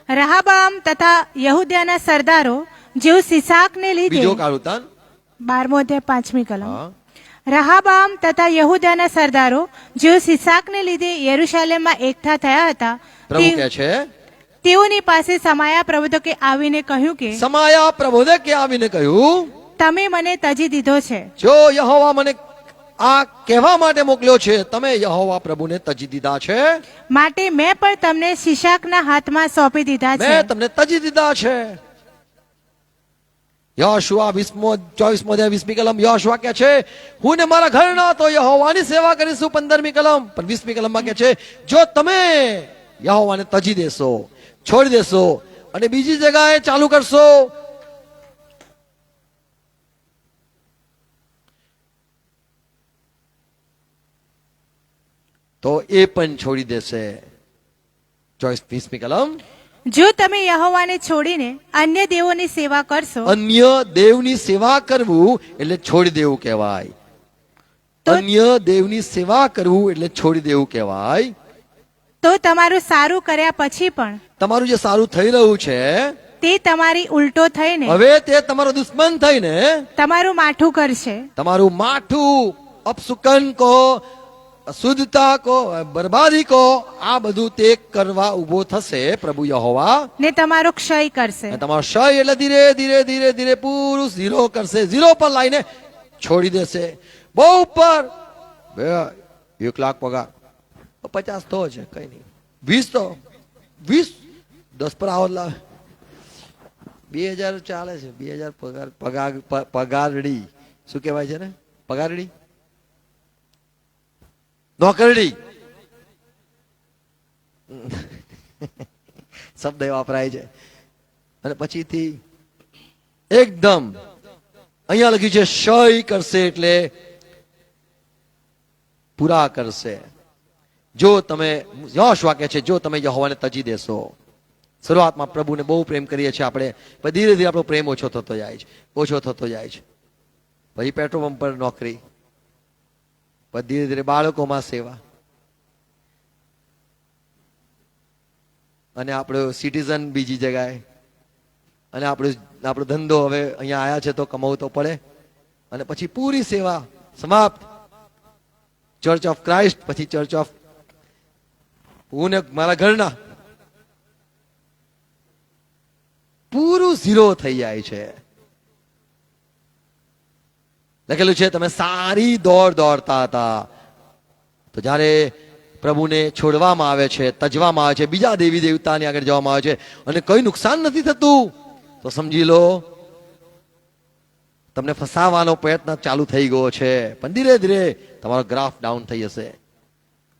રહબામ તથા યહૂદિયાના સરદારો જેઓ સિસાકને લીધે. બીજો કાળવૃત્તાંત 12મો અધ્યાય 5મી કલમ. હા. રહબામ તથા યહૂદાના સરદારો જેઓ સિસાકને લીધે યરૂશાલેમમાં એકઠા થયા હતા, પ્રભુ કહે છે તેઓની પાસે સમાયા પ્રબોધકે આવીને કહ્યું કે, સમાયા પ્રબોધકે આવીને કહ્યું, તમે મને તજી દીધો છે. જો યહોવા મને આ કહેવા માટે મોકલ્યો છે, તમે યહોવા પ્રભુને તજી દીધા છે, માટે મેં પણ તમને શિશાકના હાથમાં સોંપી દીધા છે. મેં તમને તજી દીધા છે. યોશુઆ 24મો અધ્યાય 20મી કલમ. યોશુઆ કહે છે હું ને મારા ઘરના તો યહોવાની સેવા કરીશું. 15મી કલમ. પણ 20મી કલમમાં કહે છે જો તમે યહોવાને તજી દેશો, છોડી દેશો અને બીજી જગ્યાએ ચાલુ કરશો, તો એ પણ છોડી દેશે. 20મી કલમ. જો તમે યહોવાને છોડીને અન્ય દેવોની સેવા કરશો, અન્ય દેવની સેવા કરવું એટલે છોડી દેવું કહેવાય. તો- અન્ય દેવની સેવા કરવું એટલે છોડી દેવું કહેવાય. તો તમારું સારું કર્યા પછી પણ તમારું જે સારું થઈ રહ્યું છે, તે તમારી ઉલટો થઈને હવે તે તમારો દુશ્મન થઈને તમારું માઠું કરશે. તમારું માઠું, અપસુકન કો, અશુદ્ધતા કો, બરબાદી કો, આ બધું તે કરવા ઉભો થશે પ્રભુ યહોવા. ને તમારો ક્ષય કરશે. અને તમારો ક્ષય એટલે ધીરે ધીરે ધીરે ધીરે પૂરું ઝીરો કરશે. ઝીરો પર લાઈને છોડી દેશે. બહુ ઉપર 1 લાખ પગાર, 50 તો છે કઈ નહીં, 20 તો 20 10 પર આવો લાવે 2000 ચાલે છે. 2000 પગારડી શું કહેવાય છે ને? પગારડી, નોકરડી શબ્દ વાપરાય છે. અને પછીથી એકદમ અહીંયા લખ્યું છે ક્ષય કરશે એટલે પૂરા કરશે. જો તમે, યોશુઆ કહે છે જો તમે યહોવાને તજી દેશો. શરૂઆતમાં પ્રભુને બહુ પ્રેમ કરીએ છીએ આપણે, પણ ધીરે ધીરે આપણો પ્રેમ ઓછો થતો જાય છે, ઓછો થતો જાય છે. પછી પેટ્રોલ પંપ પર નોકરી, પછી ધીરે ધીરે બાળકોમાં સેવા, અને આપણો સિટીઝન બીજી જગ્યાએ, અને આપણો ધંધો હવે અહીંયા આવ્યા છે તો કમાવું તો પડે, અને પછી પૂરી સેવા સમાપ્ત. ચર્ચ ઓફ ક્રાઇસ્ટ, પછી ચર્ચ ઓફ હું ને મારા ઘરના, પૂરું ઝીરો થઈ જાય છે. લખેલું છે તમે સારી દોડ દોડતા હતા, તો જ્યારે પ્રભુને છોડવામાં આવે છે, તજવામાં આવે છે, બીજા દેવી દેવતાની આગળ જવામાં આવે છે અને કઈ નુકસાન નથી થતું, તો સમજી લો તમને ફસાવાનો પ્રયત્ન ચાલુ થઈ ગયો છે. પણ ધીરે ધીરે તમારો ગ્રાફ ડાઉન થઈ જશે.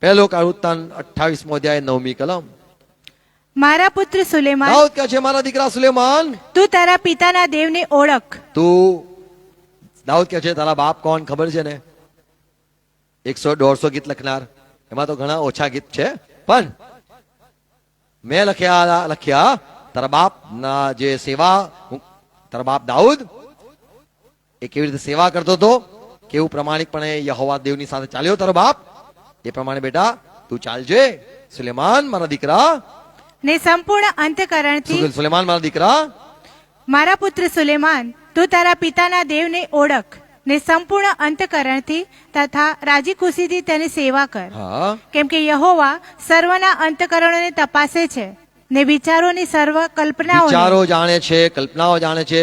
પહેલો કાળવૃત્તાંત 28મો અધ્યાય 9મી કલમ. મારા પુત્ર સુલેમાન, દાઉદ કહે છે, મારા દીકરા સુલેમાન, તું તારા પિતાના દેવને ઓળખ. તું, દાઉદ કહે છે, તારા બાપ કોણ ખબર છે ને? 100-150 ગીત લખનાર, એમાં તો ઘણા ઓછા ગીત છે, પણ મેં લખ્યા તારા બાપ ના જે સેવા, તારા બાપ દાઉદ એ કેવી રીતે સેવા કરતો હતો, કેવું પ્રમાણિકપણે યહોવા દેવની સાથે ચાલ્યો તારો બાપ, એ પ્રમાણે બેટા તું ચાલજે. સુલેમાન મારા દીકરા, ને સંપૂર્ણ અંતકરણથી, સુલેમાન મારા દીકરા, મારા પુત્ર સુલેમાન, તું તારા પિતાના દેવને ઓળખ ને સંપૂર્ણ અંતકરણથી તથા રાજી ખુશીથી તેની સેવા કર. હા, કેમ કે યહોવા સર્વના અંતકરણોને તપાસે છે ને વિચારોની સર્વ કલ્પનાઓ. વિચારો જાણે છે, કલ્પનાઓ જાણે છે.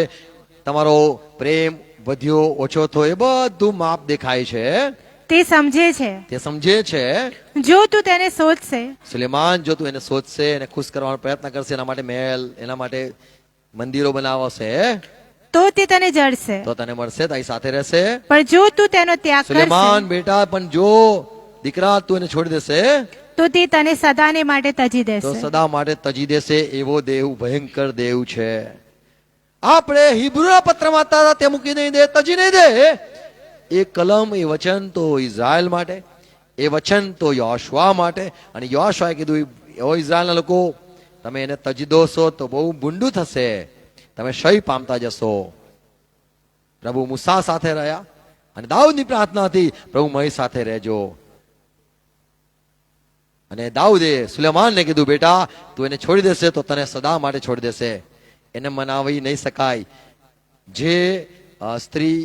તમારો પ્રેમ વધ્યો ઓછો થયો એ બધું માપ દેખાય છે, તે સમજે છે. તે સમજે છે. જો તું તેને શોધશે, સુલેમાન, જો તું એને શોધશે, એને ખુશ કરવાનો પ્રયત્ન કરશે, એના માટે મહેલ, એના માટે મંદિરો બનાવશે, તો તે તને જડશે. તો તને મળશે, તારી સાથે રહેશે. પણ જો તું તેનો ત્યાગ સુલેમાન કરશે, બેટા, પણ જો દીકરા તું એને છોડી દેશે તો તે તને સદાને માટે તજી તો દેશે. સદા માટે તજી દેશે. એવો દેવ ભયંકર દેવ છે. આપણે હિબ્રુના પત્રમાં હતા તે મૂકી નહીં દે, તજી નહીં દે. એ કલમ, એ વચન તો ઇઝરાયલ માટે, એ વચન તો યોશુઆ માટે. અને યોશુઆએ કીધું, ઓ ઇઝરાયલના લોકો, તમે એને તજી દોશો તો બહુ ભૂંડું થશે, તમે ક્ષય પામતા જશો. પ્રભુ મૂસા સાથે રહ્યા અને દાઉદની પ્રાર્થના હતી, પ્રભુ મારી સાથે રહેજો. અને દાઉદે સુલેમાનને કીધું, બેટા તું એને છોડી દેશે તો તને સદા માટે છોડી દેશે. એને મનાવી નહીં શકાય. જે સ્ત્રી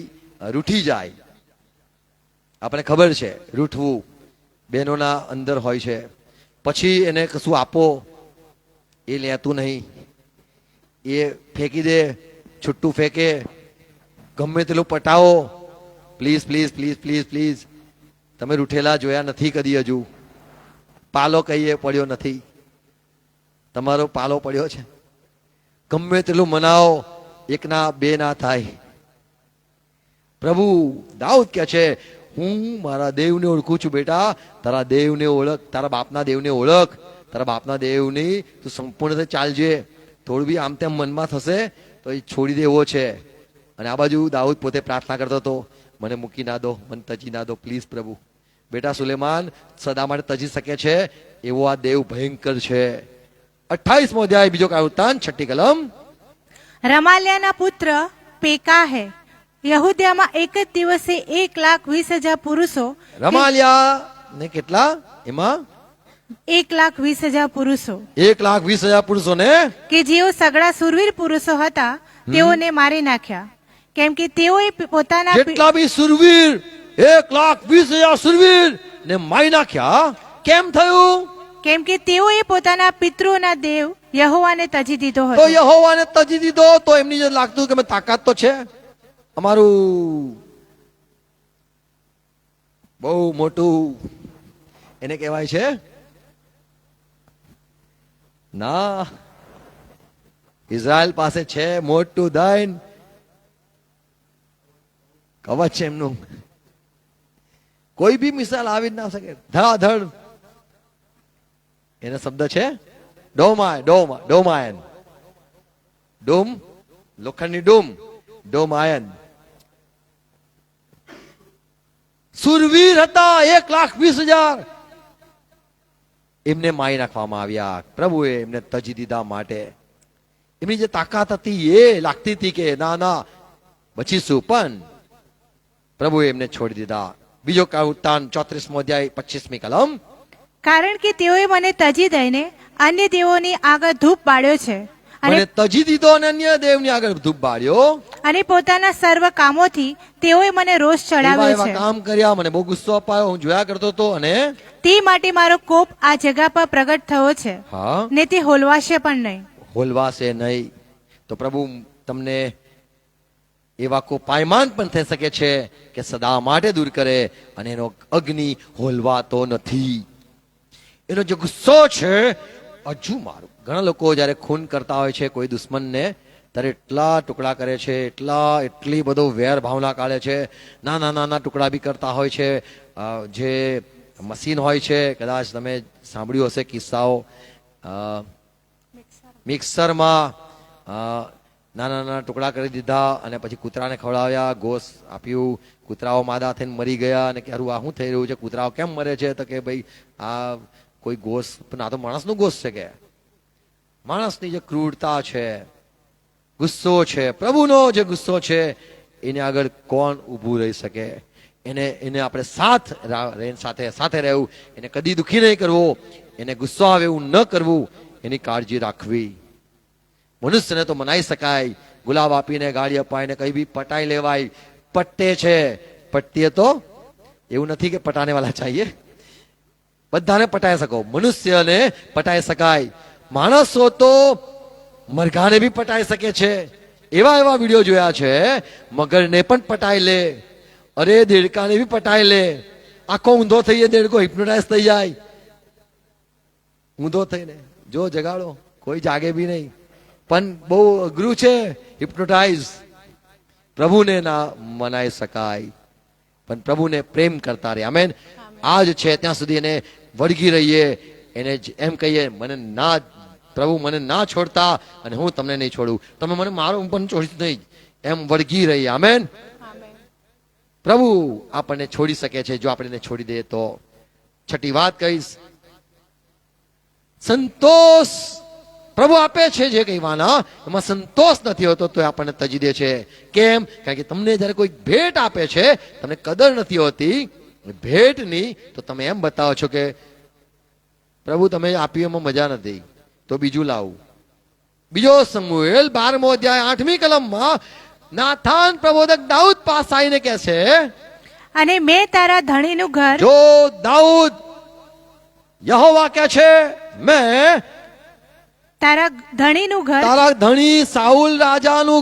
રૂઠી જાય, આપણે ખબર છે, રૂઠવું બહેનોના અંદર હોય છે. પછી એને કશું આપો, એ લેતું નહીં, એ ફેંકી દે, છૂટું ફેંકે, ગમે તેટલું પટાવો, please please please please please. તમે રૂઠેલા જોયા નથી કદી હજુ. પાલો કહીએ પડ્યો નથી, તમારો પાલો પડ્યો છે. ગમે તેટલું મનાવો, એક ના બે ના થાય. પ્રભુ દાઉદ કહે છે, હું મારા દેવને ઓળખું છું. બેટા તારા દેવને ઓળખ, તારા બાપના દેવને ઓળખ, તારા બાપના દેવની તું સંપૂર્ણ રીતે ચાલજે. થોડું બી આમ તેમ મનમાં થશે તો એ છોડી દેવો છે. અને આ બાજુ દાઉદ પોતે પ્રાર્થના કરતો હતો, મને મૂકી ના દો, મને તજી ના દો, પ્લીઝ પ્રભુ. બેટા સુલેમાન સદા માટે તજી શકે છે એવો આ દેવ ભયંકર છે. 28મો અધ્યાય, બીજો કાળવૃત્તાંત 6ઠી કલમ. રમાલ્યાના પુત્ર પેકાહે યહૂદયામાં એક જ દિવસે 1,20,000 પુરુષો, રમાલ્યા ને કેટલા? એમાં 1,20,000 પુરુષો 1,20,000 પુરુષોને, કે જેઓ સગળા સુરવીર પુરુષો હતા તેઓને મારી નાખ્યા. કેમ કે તેઓએ પોતાના જેટલા બી સુરવીર, 1,20,000 સુરવીર ને મારી નાખ્યા. કેમ થયું? કેમ કે તેઓએ પોતાના પિતૃઓના દેવ યહોવાને તજી દીધો તો હતો. યહોવાને તજી દીધો તો એમની જે લાગતું કે અમે તાકાત તો છે, અમારું બહુ મોટું એને કહેવાય છે ના, ઇઝરાયલ પાસે છે મોટું દૈન, કવચ છે એમનું, કોઈ બી મિસાલ આવી જ ના શકે. ધડાધડ એનો શબ્દ છે ડોમાયન. ડોમ, લોખંડની ડોમ, ડોમાયન. સુરવીર હતા 1,20,000, એમને મારી નાખવામાં આવ્યા. પ્રભુએ એમને તજી દીધા માટે એમની જે તાકાત હતી એ લાગતી હતી કે ના ના બચીશું, પણ પ્રભુએ એમને છોડી દીધા. બીજો કાળવૃત્તાંત 34મો અધ્યાય 25મી કલમ. કારણ કે તેઓએ મને તજી દઈને અન્ય દેવોની આગળ ધૂપ બાળ્યો છે મને અને તજી દીધો અને અન્ય દેવની આગળ ધૂપ બાળ્યો. અને પોતાના સર્વ કામોથી તેઓએ મને રોષ એવા ચડાવ્યો એવા છે. કામ કર્યા, મને બહુ ગુસ્સો અપાયો, હું જોયા કરતો હતો. અને તે માટે મારો કોપ આ જગા પર પ્રગટ થયો છે હા, ને તે હોલવાશે પણ નહીં. હોલવાશે નહીં. તો પ્રભુ તમને એવા કોપાયમાન પણ થઈ શકે છે કે સદા માટે દૂર કરે અને એનો અગ્નિ હોલવાતો નથી. એનો જે ગુસ્સો છે હજુ મારું. ઘણા લોકો જ્યારે ખૂન કરતા હોય છે કોઈ દુશ્મનને, ત્યારે એટલા ટુકડા કરે છે, એટલી બધો વેર ભાવના કાઢે છે, નાના નાના ટુકડા બી કરતા હોય છે. જે મશીન હોય છે, કદાચ તમે સાંભળ્યું હશે કિસ્સાઓ, મિક્સરમાં નાના નાના ટુકડા કરી દીધા અને પછી કૂતરાને ખવડાવ્યા, ગોશ આપ્યું, કૂતરાઓ માદા થઈને મરી ગયા. અને કે આ શું થઈ રહ્યું છે, કૂતરાઓ કેમ મરે છે? તો કે ભાઈ આ કોઈ ગોશ, ના તો માણસનું ગોશ છે. કે માણસની જે ક્રૂરતા છે, ગુસ્સો છે, પ્રભુનો જે ગુસ્સો છે, એને આગળ કોણ ઊભું રહી શકે? એને આપણે સાથે રહેવું, એને કદી દુઃખી નહીં કરવો, એને ગુસ્સો આવે એવું ન કરવું, એની કાળજી રાખવી. મનુષ્યને તો મનાઈ શકાય, ગુલાબ આપીને, ગાડી અપાઈને કઈ બી પટાઈ લેવાય. પટ્ટે છે, પટ્ટીએ તો એવું નથી કે પટાને વાલા ચાહીએ, બધાને પટાઈ શકો. મનુષ્યને પટાઈ શકાય. માણસો તો મરઘાને બી પટાઈ શકે છે. એવા વિડીયો જોયા છે, મગરને પણ પટાઈ લે, અરે દેડકાને બી પટાઈ લે. આખો ઊંધો થઈ જાય, દેડકો હિપ્નોટાઇઝ થઈ જાય. ઊંધો થઈને જો જગાડો, કોઈ જાગે બી નહીં. પણ બહુ અઘરું છે હિપ્નોટાઇઝ. પ્રભુને ના મનાઈ શકાય, પણ પ્રભુને પ્રેમ કરતા રહે. આમેન. આજ છે ત્યાં સુધી એને વળગી રહીએ, એને એમ કહીએ, મને ના પ્રભુ મને ના છોડતા અને હું તમને નહીં છોડું, તમે મને મારો પણ છોડીશ નહીં, એમ વળગી રહીએ. આમેન. પ્રભુ આપણને છોડી શકે છે જો આપણે એને છોડી દઈએ તો. છઠ્ઠી વાત કહીશ, સંતોષ પ્રભુ આપે છે જે કહેવાના, એમાં સંતોષ નથી હોતો તો આપણને તજી દે છે. કેમ? કારણ કે તમને જયારે કોઈ ભેટ આપે છે, તમને કદર નથી હોતી ભેટની, તો તમે એમ બતાવો છો કે પ્રભુ તમે આપ્યું એમાં મજા નથી, તો બીજું લાવું. બીજો સમુએલ 12મો અધ્યાય 8મી કલમમાં નાથાન પ્રબોધક દાઉદ પાસે આવીને કહે છે, અને મેં તારા ધણીનું ઘર, જો દાઉદ યહોવા કહે છે, મેં તારા ધણીનું ઘર, તારા ધણી સાઉલ રાજાનું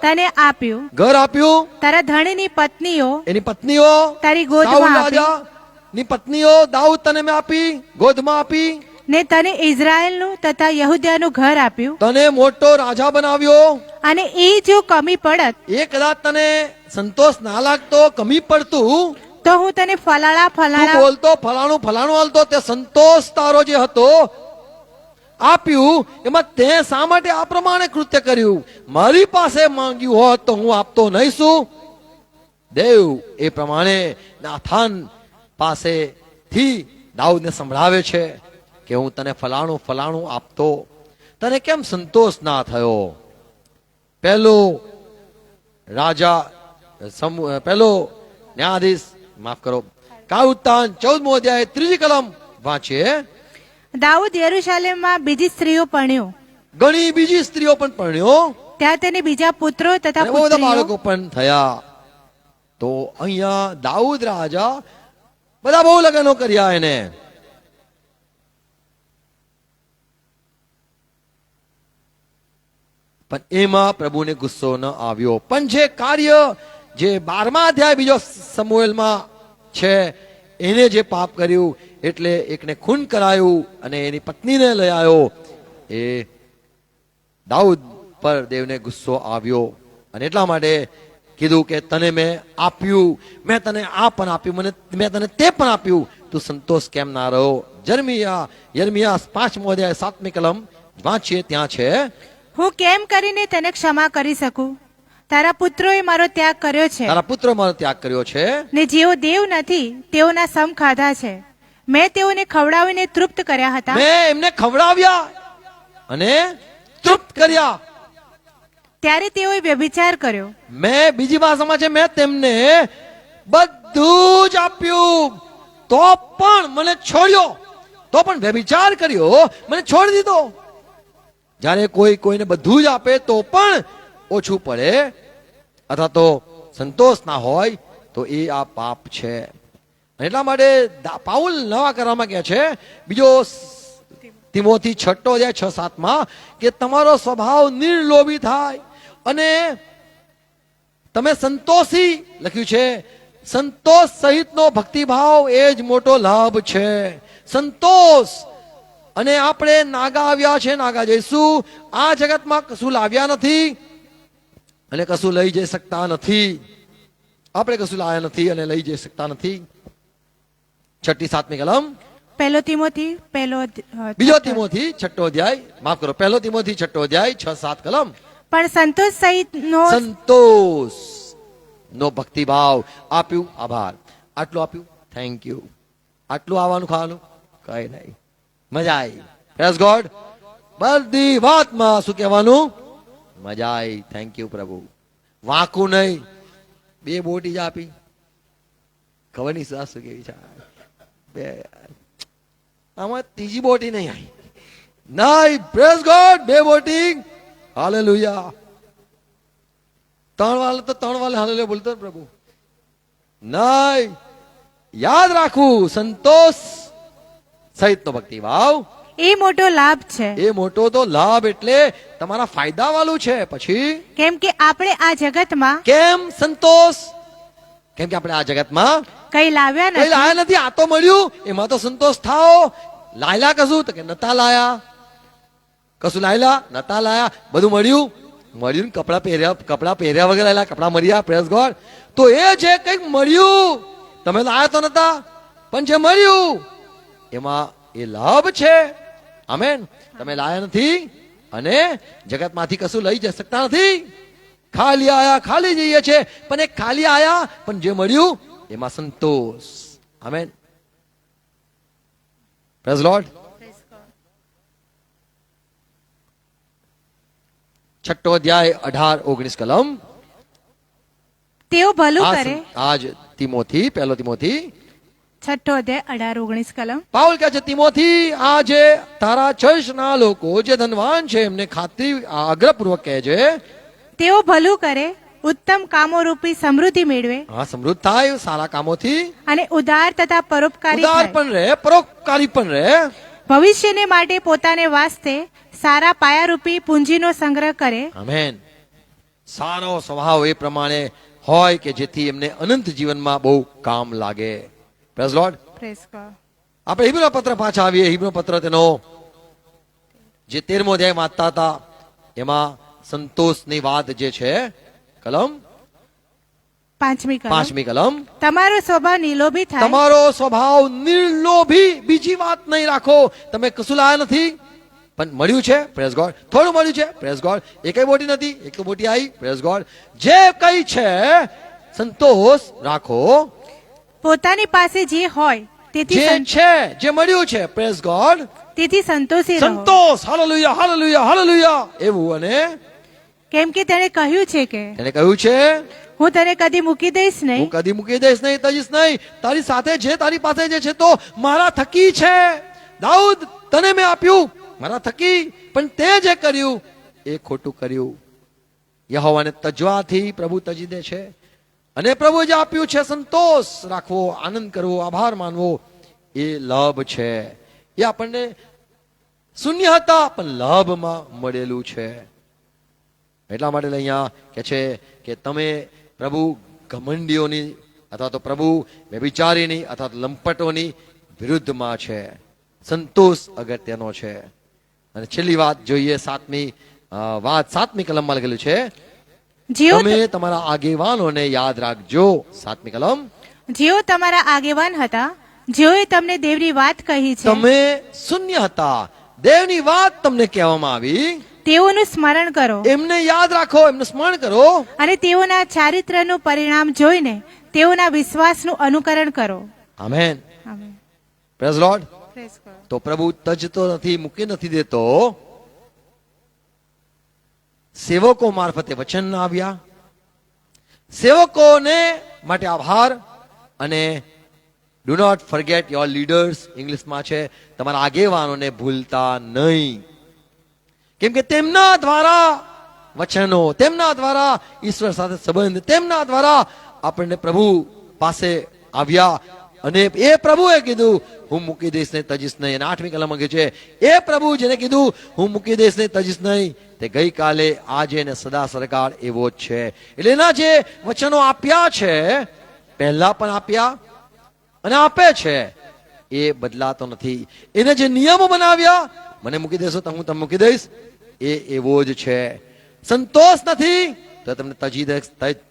તને આપ્યું. ઘર આપ્યું. તારા ધણીની પત્નીઓ, એની પત્નીઓ, તારી સાઉલ ગોદમાં આપી, રાજાની પત્નીઓ દાઉદ તને મેં આપી, ગોદમાં આપી. ને તને ઇઝરાયેલનું તથા યહૂદિયાનું ઘર આપ્યું. તને મોટો રાજા બનાવ્યો. અને એ જો કમી પડત, એ કદાચ તને સંતોષ ના લાગતો, કમી પડતું, તો હું તને ફલાણા તું ફલાણા બોલતો ફલાણું હાલતો, તે સંતોષ તારો જે હતો આપ્યું, એમાં તે શા માટે આ પ્રમાણે કૃત્ય કર્યું? મારી પાસે માંગ્યું હોત તો હું આપતો નહીં શું? દેવ એ પ્રમાણે નાથાન પાસેથી દાઉદને સંભળાવે છે કે હું તને ફલાણું આપતો, તને કેમ સંતોષ ના થયો? પહેલો ન્યાયાધીશ, માફ કરો, કાઉતાન 14મો અધ્યાય 3જી કલમ વાંચીએ. દાઉદ યરૂશાલેમમાં બીજી સ્ત્રીઓ પરણ્યો, ઘણી બીજી સ્ત્રીઓ પણ પરણ્યો, ત્યાં તેને બીજા પુત્રો તથા અને બહુ બધા પુત્રીઓ. બાળકો પણ થયા. તો અહીંયા દાઉદ રાજા બધા બહુ લગ્નો કર્યા એને. પણ એમાં પ્રભુને ગુસ્સો ન આવ્યો. પણ જે કાર્ય જે 12મા અધ્યાય બીજો સમુએલમાં છે, એને જે પાપ કર્યું, એટલે એકને ખૂન કરાયું અને એની પત્નીને લઈ આવ્યો, એ દાઉદ પર દેવને ગુસ્સો આવ્યો. અને એટલા માટે કીધું કે તને મેં આપ્યું, મેં તને આ પણ આપ્યું, મેં તને તે પણ આપ્યું, તું સંતોષ કેમ ના રહ્યો? યર્મિયા 5મો અધ્યાય 7મી કલમ વાંચીએ, ત્યાં છે, હું કેમ કરીને તેને ક્ષમા કરી શકું? તારા પુત્રોએ મારો ત્યાગ કર્યો છે, તારા પુત્રો મારો ત્યાગ કર્યો છે, ને જેઓ દેવ નથી તેઓના સમ ખાધા છે. મેં તેઓને ખવડાવીને તૃપ્ત કર્યા હતા, મેં એમને ખવડાવ્યા અને તૃપ્ત કર્યા. ત્યારે તેઓએ વ્યભિચાર કર્યો. મેં, બીજી ભાષામાં છે, મેં તેમને બધું જ આપ્યું, તો પણ મને છોડ્યો, તો પણ વ્યભિચાર કર્યો, મને છોડી દીધો. જ્યારે કોઈને બધું જ આપે તો પણ ઓછું પડે અથવા તો સંતોષ ના હોય, તો એ આ પાપ છે. એટલા માટે પાઉલ નવા કરારમાં કહે છે, બીજો તિમોથી 6 અધ્યાય 6-7માં, કે તમારો સ્વભાવ નિર્લોભી થાય અને તમે સંતોષી, લખ્યું છે, સંતોષ સહિતનો ભક્તિભાવ એ જ મોટો લાભ છે. સંતોષ. અને આપણે નાગા આવ્યા છે, નાગા જઈશું. આ જગતમાં કશું લાવ્યા નથી અને કશું લઈ જઈ શકતા નથી. આપણે કશું લાવ્યા નથી અને લઈ જઈ શકતા નથી. 6ઠી 7મી કલમ, પહેલો તિમોથી બીજો તિમોથી 6ઠો અધ્યાય, માફ કરો, પહેલો તિમોથી 6ઠો અધ્યાય 6-7 કલમ. પણ સંતોષ સહિતનો સંતોષ નો ભક્તિભાવ આપ્યું, આભાર. આટલું આપ્યું, થેન્ક યુ. આટલું આવવાનું ખાવાનું કઈ નહીં, મજા આવી. Praise God. બધી વાતમાં શું કહેવાનું? મજા આવી. થેન્ક યુ પ્રભુ. વાંકું નહીં. 2 બોટી જ આપી, ખબર નહીં શું કેવી છે બે. આમાં ત્રીજી બોટી નહીં આવી નહીં. Praise God. 2 બોટી. હાલેલુયા. 3 વાલે તો 3 વાલે હાલેલુયા બોલતો ને પ્રભુ. નહીં, યાદ રાખવું, સંતોષ સહિતનો ભક્તિભાવ એ મોટો લાભ છે. એ મોટો તો લાભ એટલે તમારા ફાયદા વાળું છે. પછી કેમ કે આપણે આ જગતમાં કેમ સંતોષ? કેમ કે આપણે આ જગતમાં કઈ લાવ્યા કઈ નથી. લાયા નથી. આ તો મળ્યું, એમાં તો સંતોષ થાઓ. લાયલા કશું? તો કે નતા લાયા. કશું લાયલા? નતા લાયા. બધું મળ્યું, મળ્યું. કપડા પહેર્યા વગર લાયલા, કપડા મળ્યા. Praise God. તો એ જે કંઈક મળ્યું, તમે લાયા તો નતા, પણ જે મળ્યું એમાં એ લાભ છે. આમેન. તમે લાયા નથી અને જગતમાંથી કશું લઈ જઈ શકતા નથી. ખાલી આયા, ખાલી જઈએ છે, પણ એ ખાલી આયા, પણ જે મળ્યું એમાં સંતોષ. આમેન. Praise Lord. 6ઠો અધ્યાય 18-19 કલમ. તેઓ ભલું કરે. આજ તિમોથી, પહેલો તિમોથી 6ઠો અધ્યાય 18-19 કલમ. પાઉલ કહે છે, તિમોથી, આ જે તારા ચર્ચના લોકો જે ધનવાન છે એમને ખાતરી આગ્રહપૂર્વક કહે છે. તેઓ ભલું કરે, ઉત્તમ કામો રૂપી સમૃદ્ધિ મેળવે. હા, સમૃદ્ધ થાય સારા કામોથી. અને ઉદાર તથા પરોપકારી ઉદાર થાય. પણ રહે, પરોપકારી પણ રહે. ભવિષ્યને માટે પોતાને વાસ્તે સારા પાયારૂપી પૂંજીનો સંગ્રહ કરે. આમેન. સારો સ્વભાવ એ પ્રમાણે હોય કે જેથી એમને અનંત જીવનમાં બહુ કામ લાગે. Praise lord. Praise God. આપણે હિબ્રુ પત્ર પાછા આવીએ. હિબ્રુ પત્ર તેનો જે 13મો અધ્યાય વાંચતા હતા એમાં સંતોષની વાત જે છે, કલમ 5મી કલમ. તમારો સ્વભાવ નિલોભી થાય. તમારો સ્વભાવ નિર્લોભી. બીજી વાત નહીં રાખો. તમે કશું લાયા નથી, પણ મળ્યું છે. Praise God. થોડું મળ્યું છે. Praise God. એકય બોટી નથી, એક તો બોટી આવી. Praise God. જે કઈ છે સંતોષ રાખો. પોતાની પાસે જે હોય તેથી જે છે, જે મળ્યું છે, પ્રેઝ ગોડ, તેથી સંતોષી રહો. સંતોષ. Hallelujah, hallelujah, hallelujah. એવું. અને કેમ કે તેણે કહ્યું છે કે એને કહ્યું છે, હું તને કદી મૂકી દઈશ હું નહીં. કદી મૂકી દઈશ નહીં, તજીશ નહીં. તારી સાથે જે તારી પાસે જે છે તો મારા થકી છે. દાઉદ, તને મેં આપ્યું મારા થકી, પણ તે જે કર્યું એ ખોટું કર્યું. યહોવાને તજવાથી પ્રભુ તજી દે છે. અને પ્રભુ જે આપ્યું છે સંતોષ રાખવો, આનંદ કરવો, આભાર માનવો, એ લાભ છે. એ આપણને શૂન્ય હતા પણ લાભમાં મળેલું છે. એટલા માટે અહીંયા કે છે કે તમે પ્રભુ ઘમંડીઓની અથવા તો પ્રભુ વ્યભિચારીની અથવા તો લંપટોની વિરુદ્ધમાં છે. સંતોષ અગત્યનો છે. અને છેલ્લી વાત જોઈએ, 7મી કલમમાં લખેલું છે, જેઓ તમે તમારા આગેવાનોને યાદ રાખજો. 7મી કલમ. જેઓ તમારા આગેવાન હતા, જેઓએ તમને દેવની વાત કહી છે, તમે શૂન્ય હતા, દેવની વાત તમને કહેવામાં આવી, તેઓનું સ્મરણ કરો એમને યાદ રાખો, એમનું સ્મરણ કરો. અને તેઓના ચારિત્રનું પરિણામ જોઈને તેઓના વિશ્વાસનું અનુકરણ કરો. Amen. Amen. Praise lord. Praise God. તો પ્રભુ તજતો નથી, મૂકી નથી દેતો. સેવકો મારફતે વચન આવ્યા. સેવકોને માટે આભાર. અને do not forget your leaders. ઇંગ્લિશમાં છે, તમારા આગેવાનોને ભૂલતા નહીં. કેમ કે તેમના દ્વારા વચનો, તેમના દ્વારા ઈશ્વર સાથે સંબંધ, તેમના દ્વારા આપણને પ્રભુ પાસે આવ્યા. અને એ પ્રભુએ કીધું, હું મૂકી દઈશ નહીં, તજીશ નહીં. અને 8મી કલમમાં કહ્યું છે, એ પ્રભુ જેને કીધું હું મૂકી દઈશ નહીં, તજીશ નહીં, તે ગઈકાલે, આજે ને સદા સરકાર એવો જ છે. એટલે એના જે વચનો આપ્યા છે, પહેલા પણ આપ્યા અને આપે છે, એ બદલાતો નથી. એને જે નિયમો બનાવ્યા, મને મૂકી દેશો તો હું તમને મૂકી દઈશ, એ એવો જ છે. સંતોષ નથી તો તમને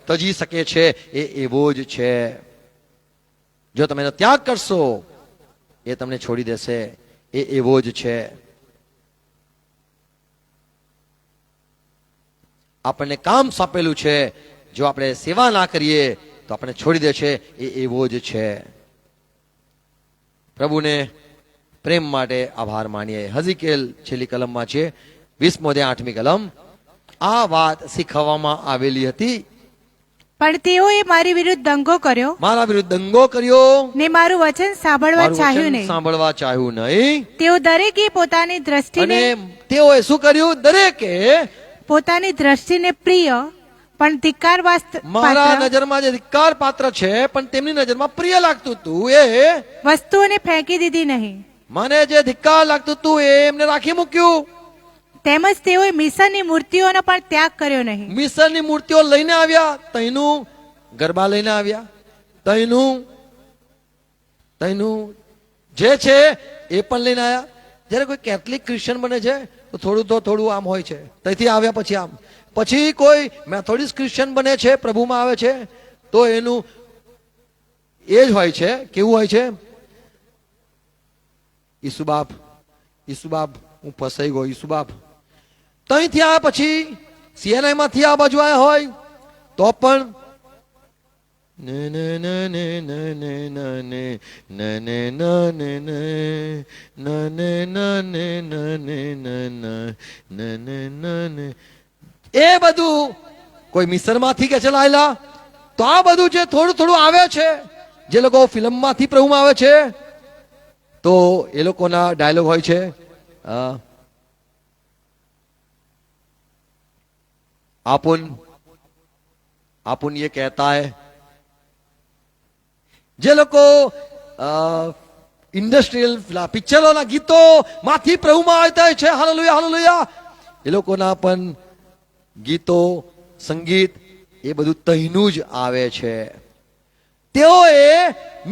તજી શકે છે, એ એવો જ છે. જો તમે એનો ત્યાગ કરશો એ તમને છોડી દેશે, એ એવો જ છે. આપણને કામ સોંપેલું છે, જો આપણે સેવા ના કરીએ તો આપણે છોડી દે છે, એ એવો જ છે. પ્રભુને પ્રેમ માટે આભાર માનીએ. હઝીકેલ છેલ્લી કલમમાં છે 20 કલમ. આ વાત શીખવવામાં આવેલી હતી, પણ તેઓએ મારી વિરુદ્ધ દંગો કર્યો, મારા વિરુદ્ધ દંગો કર્યો, ને મારું વચન સાંભળવા મારું ચાહ્યું વચન નહીં. સાંભળવા ચાહ્યું નહીં. તેઓ દરેકે પોતાની દ્રષ્ટિને અને તેઓએ શું કર્યું? દરેકે પોતાની દ્રષ્ટિને પ્રિય પણ ધિક્કારવાસ્ત મારા પાત્ર નજરમાં જે ધિક્કાર પાત્ર છે પણ તેમની નજરમાં પ્રિય લાગતું હતું, એ વસ્તુઓને ફેંકી દીધી નહીં. મને જે ધિક્કાર લાગતું હતું એ એમને રાખી મૂક્યું. તેમજ તેઓએ મિસરની મૂર્તિઓનો પણ ત્યાગ કર્યો નહીં. મિસરની મૂર્તિઓ લઈને આવ્યા, તઈનું ગરબા લઈને આવ્યા, તઈનું જે છે એ પણ લઈને આવ્યા. જ્યારે કોઈ કેથલિક ક્રિશ્ચિયન બને છે તો થોડું આમ હોય છે, ત્યાંથી આવ્યા પછી આમ. પછી કોઈ મેથોડિસ્ટ ક્રિશ્ચિયન બને છે, પ્રભુમાં આવે છે, તો એનું એ જ હોય છે. કેવું હોય છે? ઈસુબાપ હું ફસાઈ ગયો, ઈસુબાપ. ત્યાંથી આવ્યા પછી CNI માંથી આ બાજુ આવ્યા હોય તો પણ એ બધું કોઈ મિસરમાંથી કે ચલાયેલા. તો આ બધું જે થોડું આવે છે, જે લોકો ફિલ્મમાંથી પ્રભુમાં આવે છે, તો એ લોકોના ડાયલોગ હોય છે, आपुन ये कहता है. જે લોકો ઇન્ડસ્ટ્રીયલ પિક્ચરોના ગીતો માંથી પ્રભુમાં આવતા હોય છે, હાલેલુયા હાલેલુયા, એ લોકોના પણ ગીતો સંગીત એ બધું તહીનું જ આવે છે. તેઓએ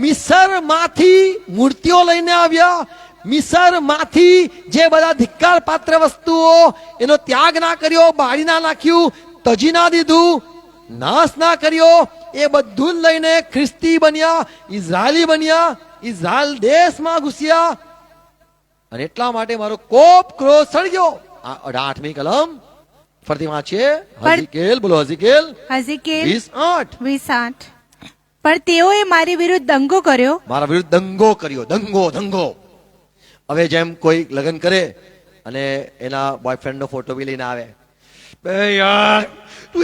મિસરમાંથી મૂર્તિઓ લઈને આવ્યા, મિસરમાંથી જે બધા ધિક્કાર પાત્ર વસ્તુઓ એનો ત્યાગ ના કર્યો, બાળી ના નાખ્યું, તજી ના દીધું, નાશ ના કર્યો, એ બધું જ લઈને ખ્રિસ્તી બન્યા, ઇઝરાયલી બન્યા, ઇઝરાયલ દેશમાં ઘૂસ્યા. અને એટલા માટે મારો કોપ ક્રોધ સળગ્યો. 8મી કલમ ફરતી વાંચીએ. હઝીકેલ, બોલો હઝીકેલ. હઝીકેલ 20:8. પણ તેઓએ મારી વિરુદ્ધ દંગો કર્યો, મારા વિરુદ્ધ દંગો કર્યો. દંગો. હવે જેમ કોઈ લગ્ન કરે અને એના બોયફ્રેન્ડ નો ફોટો બી લઈને આવે, યાર તું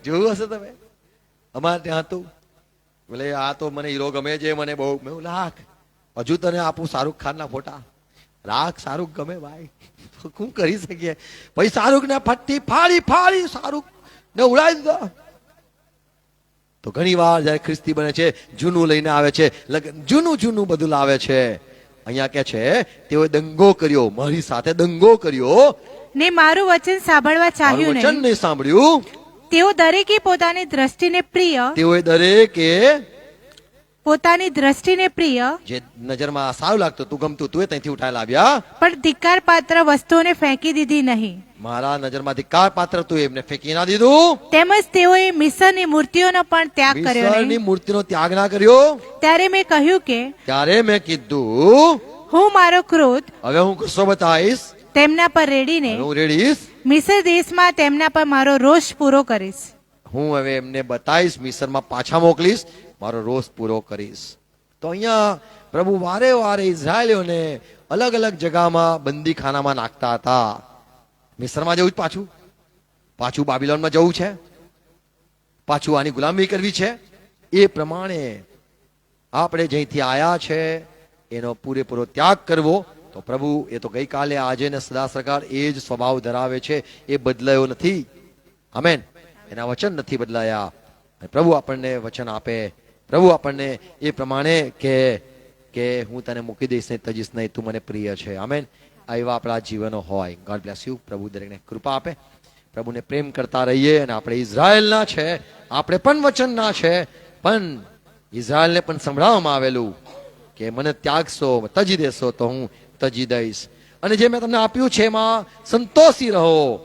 જોયું હશે તમે, અમારે ત્યાં હતું, બોલે આ તો મને હીરો ગમે છે, મને બહુ. મેં લાખ હજુ તને આપું શાહરુખ ખાન ના ફોટા, રાખ શાહરુખ ગમે ભાઈ, શું કરી શકીએ. પછી શાહરુખ ને ફટ્ટી ફાડી શાહરુખ ને ઉડાવી દીધો. તો ઘણી વાર જયારે ખ્રિસ્તી બને છે, જૂનું લઈને આવે છે, જૂનું બધું લાવે છે. અહીંયા કે છે તેઓએ દંગો કર્યો, મારી સાથે દંગો કર્યો, ને મારું વચન સાંભળવા ચાહ્યું વચન નહીં. નહીં સાંભળ્યું. તેઓ દરેકે પોતાની દ્રષ્ટિને પ્રિય, તેઓએ દરેકે પોતાની દ્રષ્ટિને પ્રિય જે નજરમાં સારું લાગતું તું ગમતું તું એ ત્યાંથી ઉઠાયેલા આવ્યા, પણ ધિક્કાર પાત્ર વસ્તુઓને ફેંકી દીધી નહીં. મારા નજરમાં ધિક્કાર પાત્ર તું એમને ફેંકી ના દીધું. તેમજ તેઓએ મિસરની મૂર્તિઓનો પણ ત્યાગ કર્યો મિસરની નહીં. મૂર્તિનો ત્યાગ ના કર્યો. ત્યારે મેં કહ્યું કે ત્યારે મેં કીધું હું મારો ક્રોધ હવે હું ગુસ્સો બતાવીશ, તેમના પર રેડીને હવે હું રેડીશ, મિસર દેશમાં તેમના પર મારો રોષ પૂરો કરીશ. હું હવે એમને બતાવીશ, મિસરમાં પાછા મોકલીશ, મારો રોષ પૂરો કરીશ. તો અહીંયા પ્રભુ વારે વારે ઇઝરાયલીઓને અલગ અલગ જગામાં બંદીખાનામાં નાખતા હતા. મિસરમાં જવું જ, પાછું બાબિલોનમાં જવું છે, પાછું આની ગુલામી કરવી છે. એ પ્રમાણે આપણે જ્યાંથી આયા છે એનો પૂરેપૂરો ત્યાગ કરવો. તો પ્રભુ એ તો ગઈકાલે આજે ને સદા સરકાર એ જ સ્વભાવ ધરાવે છે, એ બદલાયો નથી. આમેન. એના વચન નથી બદલાયા. પ્રભુ આપણને વચન આપે, પ્રભુ આપણને એ પ્રમાણે કે હું તને મૂકી દઈશ નહીં, તજીશ નહીં, તું મને પ્રિય છે. આમેન. એવા આપણા જીવનો હોય. God bless you. પ્રભુ દરેકને કૃપા આપે. પ્રભુને પ્રેમ કરતા રહીએ. અને આપણે ઇઝરાયલના છે, આપણે પણ વચનના છે, પણ ઇઝરાયલને પણ સંભળાવવામાં આવેલું કે મને ત્યાગશો, તજી દેશો તો હું તજી દઈશ. અને જે મેં તમને આપ્યું છે એમાં સંતોષી રહો,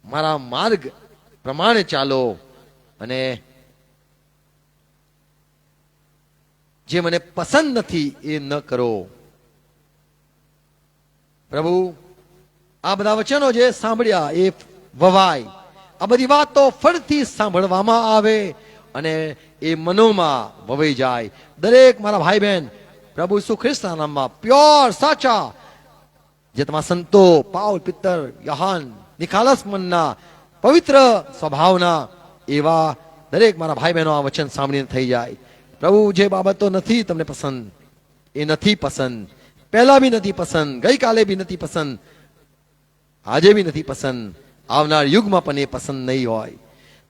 મારા માર્ગ પ્રમાણે ચાલો, અને જે મને પસંદ નથી એ ન કરો. પ્રભુ આ બધા વચનો જે સાંભળ્યા એ વવાય, આ બધી વાતો ફરીથી સાંભળવામાં આવે અને એ મનોમાં વવાઈ જાય. દરેક મારા ભાઈ બહેન પ્રભુ ઈસુ ખ્રિસ્તના નામમાં પ્યોર સાચા જે તમારા સંતો પાઉલ, પિત્તર, યોહાન, નિખાલસ મનના પવિત્ર સ્વભાવના એવા દરેક મારા ભાઈ બહેનો આ વચન સાંભળીને થઈ જાય. પ્રભુ જે બાબતો નથી તમને પસંદ એ નથી પસંદ, પહેલા બી નથી પસંદ, ગઈકાલે બી નથી પસંદ, આજે બી નથી પસંદ, આવનાર યુગમાં પણ એ પસંદ નહીં હોય.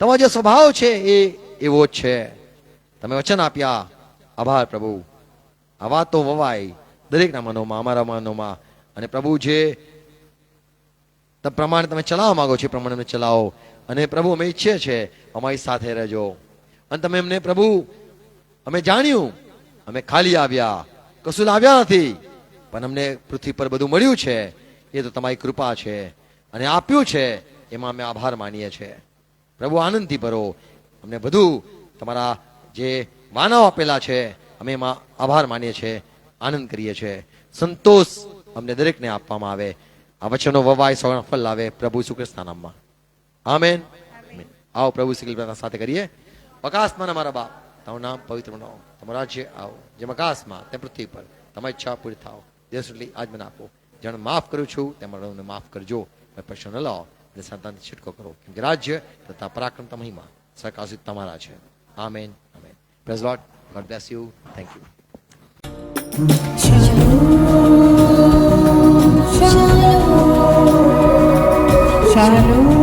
તમારો જે સ્વભાવ છે એ એવો જ છે. તમે વચન આપ્યા, આભાર પ્રભુ. આ વાતો વવાય દરેકના મનોમાં, અમારા મનોમાં. અને પ્રભુ જે પ્રમાણે તમે ચલાવવા માંગો છો એ પ્રમાણે અમે ચલાવો. અને પ્રભુ અમે ઈચ્છીએ છીએ અમારી સાથે રહેજો. અને તમે એમને પ્રભુ અમે જાણ્યું અમે ખાલી આવ્યા, કશું લાવ્યા નથી, પણ અમને પૃથ્વી પર બધું મળ્યું છે એ તો તમારી કૃપા છે. અને આપ્યું છે એમાં અમે આભાર માનીએ છીએ. પ્રભુ આનંદથી ભરો અમને. બધું તમારા જે માનવ આપેલા છે અમે એમાં આભાર માનીએ છીએ, આનંદ કરીએ છીએ. સંતોષ અમને દરેકને આપવામાં આવે. આ વચનો વવાય, સૌના ફળ લાવે પ્રભુ ઈસુ ખ્રિસ્તના નામમાં. આમેન. આવો પ્રભુ શ્રી સાથે કરીએ. આકાશમાં અમારા બાપ, તારું નામ પવિત્ર બનાવો, તમારું રાજ્ય આવો, જેમ આકાશમાં તેમ પૃથ્વી પર તમારી ઈચ્છા પૂરી થાવ. દેશ એટલી આજ મને આપો, જેને માફ કરું છું તેમને માફ કરજો. પૈસો ન લાવો અને સંતાનથી છૂટકો કરો, કેમ કે રાજ્ય તથા પરાક્રમ મહિમા સરકાશી તમારા છે. Amen. Amen. Praise lord. God bless you. Thank you. Shalom.